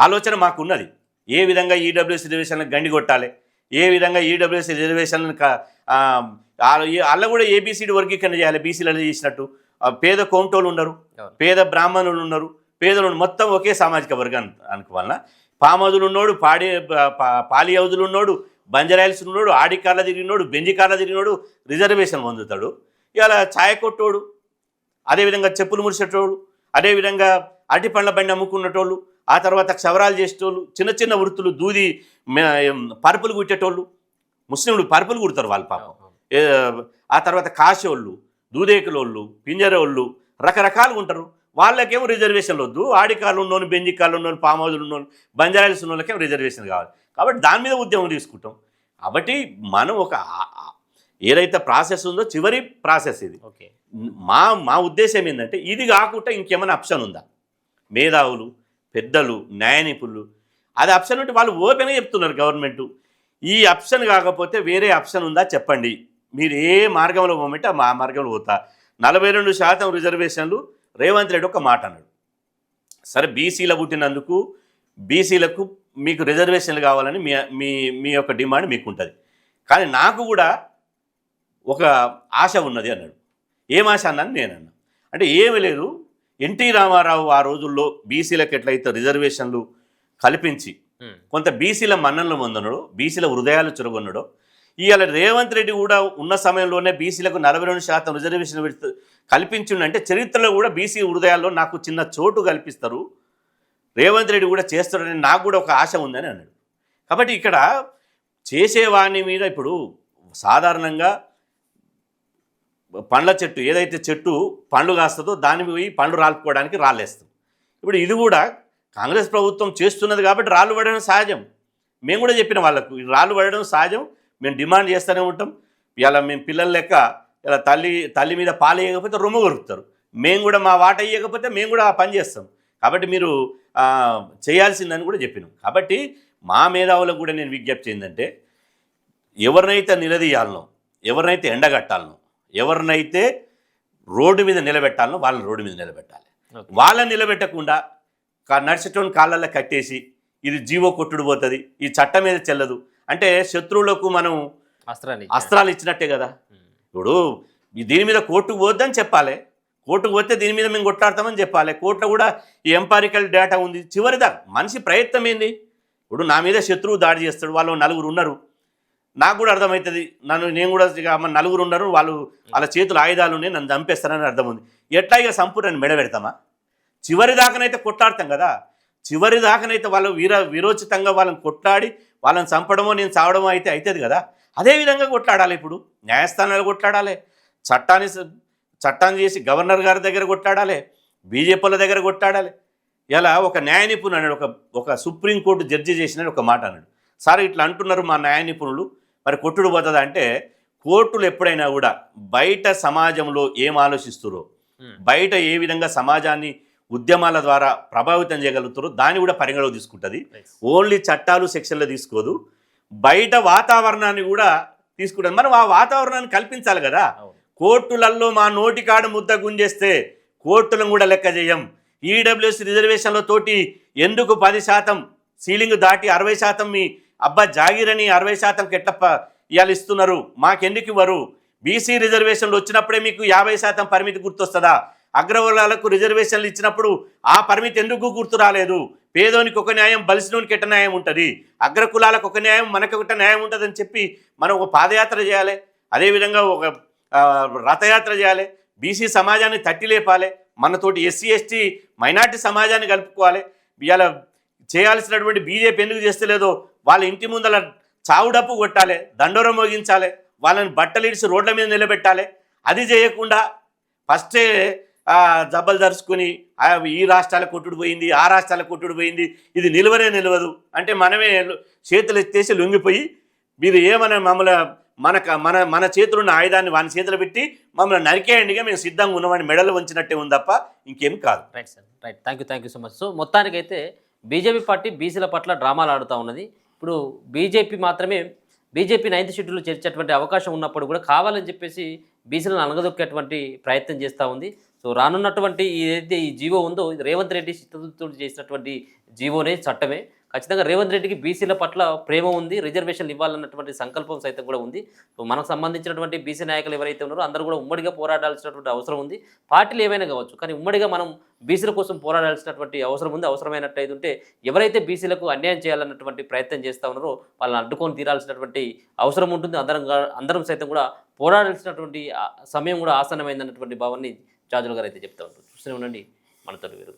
ఆలోచన మాకు ఉన్నది. ఏ విధంగా ఈడబ్ల్యూఎస్ రిజర్వేషన్లకు గండి కొట్టాలి, ఏ విధంగా ఈడబ్ల్యూఎస్ రిజర్వేషన్లను అలా కూడా ఏబీసీడీ వర్గీకరణ చేయాలి. బీసీలలో చేసినట్టు పేద కోమటోళ్ళు ఉన్నారు, పేద బ్రాహ్మణులు ఉన్నారు, పేదలు మొత్తం ఒకే సామాజిక వర్గాన్ని అనుకోవాలన. పామదులు ఉన్నోడు, పాలి అవధులు ఉన్నోడు, బంజరాయిల్స్ ఉన్నోడు, ఆడి కార్ల తిరిగినోడు, బెంజి కార్ల తిరిగినోడు రిజర్వేషన్ పొందుతాడు. ఇలా ఛాయ కొట్టోడు, అదేవిధంగా చెప్పులు ముడిచేటోళ్ళు, అదేవిధంగా అరటి పండ్ల బండి అమ్ముకున్నటోళ్ళు, ఆ తర్వాత క్షవరాలు చేసేటోళ్ళు, చిన్న చిన్న వృత్తులు, దూది పరుపులు కుట్టేటోళ్ళు, ముస్లింలు పరుపులు కుడతారు వాళ్ళు పాపం. ఆ తర్వాత కాశోళ్ళు, దూదేకులోళ్ళు, పింజరోళ్ళు రకరకాలుగా ఉంటారు. వాళ్ళకేమో రిజర్వేషన్లు వద్దు, ఆడికాళ్ళు ఉన్నోళ్ళు, బెంజి కాళ్ళు ఉన్నోళ్ళు, పామోదులు ఉన్నోళ్ళు, బంజారాయిల్స్ ఉన్న వాళ్ళకేమో రిజర్వేషన్ కావాలి. కాబట్టి దాని మీద ఉద్యమం తీసుకుంటాం. కాబట్టి మనం ఒక ఏదైతే ప్రాసెస్ ఉందో చివరి ప్రాసెస్ ఇది. మా ఉద్దేశం ఏంటంటే ఇది కాకుండా ఇంకేమైనా ఆప్షన్ ఉందా? మేధావులు, పెద్దలు, న్యాయ నిపుణులు అది ఆప్షన్ ఉంటే వాళ్ళు ఓపెన్గా చెప్తున్నారు గవర్నమెంట్. ఈ ఆప్షన్ కాకపోతే వేరే ఆప్షన్ ఉందా చెప్పండి. మీరు ఏ మార్గంలో పోమంటే ఆ మార్గంలో పోతా. 42% రిజర్వేషన్లు రేవంత్ రెడ్డి ఒక మాట అన్నాడు. సరే బీసీలో పుట్టినందుకు బీసీలకు మీకు రిజర్వేషన్లు కావాలని మీ మీ మీ యొక్క డిమాండ్ మీకు ఉంటుంది. కానీ నాకు కూడా ఒక ఆశ ఉన్నది అన్నాడు. ఏం ఆశ అన్నాను నేను అన్నా. అంటే ఏమీ లేదు, ఎన్టీ రామారావు ఆ రోజుల్లో బీసీలకు ఎట్లయితే రిజర్వేషన్లు కల్పించి కొంత బీసీల మన్ననలు పొందన్నాడో, బీసీల హృదయాలు చురగొన్నాడో, ఇవాళ రేవంత్ రెడ్డి కూడా ఉన్న సమయంలోనే బీసీలకు 42% రిజర్వేషన్ కల్పించిండంటే చరిత్రలో కూడా బీసీ హృదయాల్లో నాకు చిన్న చోటు కల్పిస్తారు, రేవంత్ రెడ్డి కూడా చేస్తాడని నాకు కూడా ఒక ఆశ ఉందని అన్నాడు. కాబట్టి ఇక్కడ చేసేవాని మీద ఇప్పుడు సాధారణంగా పండ్ల చెట్టు ఏదైతే చెట్టు పండ్లు కాస్తుందో దాన్ని పోయి పండ్లు రాలుకోవడానికి రాళ్ళేస్తాం. ఇప్పుడు ఇది కూడా కాంగ్రెస్ ప్రభుత్వం చేస్తున్నది కాబట్టి రాళ్ళు పడడం సహజం. మేము కూడా చెప్పిన వాళ్ళకు రాళ్ళు పడడం సహజం, మేము డిమాండ్ చేస్తూనే ఉంటాం. ఇలా మేము పిల్లల లెక్క ఇలా తల్లి మీద పాలు ఇవ్వకపోతే రొమ్ము కొరుకుతారు. మేము కూడా మా వాట ఇవ్వకపోతే మేము కూడా ఆ పని చేస్తాం. కాబట్టి మీరు చేయాల్సిందని కూడా చెప్పినాం. కాబట్టి మా మేధావులకు కూడా నేను విజ్ఞప్తి ఏంటంటే, ఎవరినైతే నిలదీయాలనో, ఎవరినైతే ఎండగట్టాలనో, ఎవరినైతే రోడ్డు మీద నిలబెట్టాలనో వాళ్ళని రోడ్డు మీద నిలబెట్టాలి. వాళ్ళని నిలబెట్టకుండా నడిచేటోని కాళ్ళల్లో కట్టేసి ఇది జీవో కొట్టుడు పోతుంది, ఈ చట్టం మీద చెల్లదు అంటే శత్రువులకు మనం అస్త్రాలు ఇచ్చినట్టే కదా. ఇప్పుడు దీని మీద కోర్టుకు పోద్దని చెప్పాలి, కోర్టుకు పోతే దీని మీద మేము కొట్లాడతామని చెప్పాలి. కోర్టులో కూడా ఈ ఎంపారికల్ డేటా ఉంది. చివరిదా మనిషి ప్రయత్నం ఏంది? ఇప్పుడు నా మీద శత్రువు దాడి చేస్తాడు, వాళ్ళు 4 ఉన్నారు, నాకు కూడా అర్థమవుతుంది, నేను కూడా మన 4 ఉన్నారు, వాళ్ళ చేతులు ఆయుధాలు ఉన్నాయి, నన్ను చంపేస్తానని అర్థం ఉంది. ఎట్లా ఇక సంపూర్ణ మెడ పెడతామా? చివరి దాకానైతే కొట్లాడతాం కదా, చివరి దాకానైతే వాళ్ళు విరోచితంగా వాళ్ళని కొట్లాడి వాళ్ళని చంపడమో నేను చావడమో అయితే అవుతుంది కదా. అదేవిధంగా కొట్లాడాలి. ఇప్పుడు న్యాయస్థానాలు కొట్లాడాలి, చట్టాన్ని చేసి గవర్నర్ గారి దగ్గర కొట్లాడాలి, బీజేపీల దగ్గర కొట్లాడాలి. ఇలా ఒక న్యాయ నిపుణుడు అన్నాడు, ఒక సుప్రీంకోర్టు జడ్జి చేసిన ఒక మాట అన్నాడు, సార్ ఇట్లా అంటున్నారు మా న్యాయ నిపుణులు, మరి కొట్టుడు పోతుందా అంటే, కోర్టులు ఎప్పుడైనా కూడా బయట సమాజంలో ఏం ఆలోచిస్తురో, బయట ఏ విధంగా సమాజాన్ని ఉద్యమాల ద్వారా ప్రభావితం చేయగలుగుతారో దాన్ని కూడా పరిగణలోకి తీసుకుంటుంది. ఓన్లీ చట్టాలు సెక్షన్లు తీసుకోదు, బయట వాతావరణాన్ని కూడా తీసుకుంటుంది. మనం ఆ వాతావరణాన్ని కల్పించాలి కదా. కోర్టులలో మా నోటికాడు ముద్ద గుంజేస్తే కోర్టులను కూడా లెక్క చేయం. ఈడబ్ల్యూఎస్ రిజర్వేషన్లతోటి ఎందుకు 10% సీలింగ్ దాటి 60% మీ అబ్బా జాగీరని 60%కి ఎట్లా ఇవాళ ఇస్తున్నారు, మాకెందుకు ఇవ్వరు? బీసీ రిజర్వేషన్లు వచ్చినప్పుడే మీకు 50% పరిమితి గుర్తొస్తుందా? అగ్రవర్ణాలకు రిజర్వేషన్లు ఇచ్చినప్పుడు ఆ పరిమితి ఎందుకు గుర్తు రాలేదు? పేదోనికి ఒక న్యాయం, బలిసినోనికి ఎట్ట న్యాయం ఉంటుంది, అగ్రకులాలకు ఒక న్యాయం, మనకు ఒక న్యాయం ఉంటుందని చెప్పి మనం ఒక పాదయాత్ర చేయాలి, అదేవిధంగా ఒక రథయాత్ర చేయాలి, బీసీ సమాజాన్ని తట్టి లేపాలి, మనతోటి ఎస్సీ ఎస్టీ మైనార్టీ సమాజాన్ని కలుపుకోవాలి. ఇవాళ చేయాల్సినటువంటి బీజేపీ ఎందుకు చేస్తలేదో వాళ్ళ ఇంటి ముందల చావుడప్పు కొట్టాలి, దండోరం మోగించాలి, వాళ్ళని బట్టలు ఇడిచి రోడ్ల మీద నిలబెట్టాలి. అది చేయకుండా ఫస్టే జబ్బలు దరుచుకొని ఈ రాష్ట్రాల కొట్టుడు పోయింది, ఆ రాష్ట్రాల కొట్టుడు పోయింది, ఇది నిలవనే నిలవదు అంటే మనమే చేతులు ఎత్తేసి లొంగిపోయి మీరు ఏమన్నా మన చేతులు ఉన్న ఆయుధాన్ని వాని చేతులు పెట్టి మమ్మల్ని నరికేయండిగా మేము సిద్ధంగా ఉన్నామని మెడలు వంచినట్టే ఉంది తప్ప ఇంకేం కాదు. Right sir, right, thank you so much. So మొత్తానికైతే బీజేపీ పార్టీ బీసీల పట్ల డ్రామాలు ఆడుతూ ఉన్నది. ఇప్పుడు బీజేపీ 9th షెడ్యూల్లో చేర్చేటువంటి అవకాశం ఉన్నప్పుడు కూడా కావాలని చెప్పేసి బీసీలను అనగదొక్కేటువంటి ప్రయత్నం చేస్తూ ఉంది. సో రానున్నటువంటి ఏదైతే ఈ జీవో ఉందో ఇది రేవంత్ రెడ్డి చిత్తశుద్ధితో చేసినటువంటి జీవోనే, చట్టమే. ఖచ్చితంగా రేవంత్ రెడ్డికి బీసీల పట్ల ప్రేమ ఉంది, రిజర్వేషన్లు ఇవ్వాలన్నటువంటి సంకల్పం సైతం కూడా ఉంది. సో మనకు సంబంధించినటువంటి బీసీ నాయకులు ఎవరైతే ఉన్నారో అందరూ కూడా ఉమ్మడిగా పోరాడాల్సినటువంటి అవసరం ఉంది. పార్టీలు ఏమైనా కావచ్చు, కానీ ఉమ్మడిగా మనం బీసీల కోసం పోరాడాల్సినటువంటి అవసరం ఉంది. అవసరమైనట్టు ఉంటే ఎవరైతే బీసీలకు అన్యాయం చేయాలన్నటువంటి ప్రయత్నం చేస్తూ ఉన్నారో వాళ్ళని అడ్డుకొని తీరాల్సినటువంటి అవసరం ఉంటుంది. అందరం సైతం కూడా పోరాడాల్సినటువంటి సమయం కూడా ఆసన్నమైందన్నటువంటి భావాన్ని జాజులు గారు అయితే చెప్తా ఉంటారు. చూస్తూనే ఉండండి మనతో వీరు.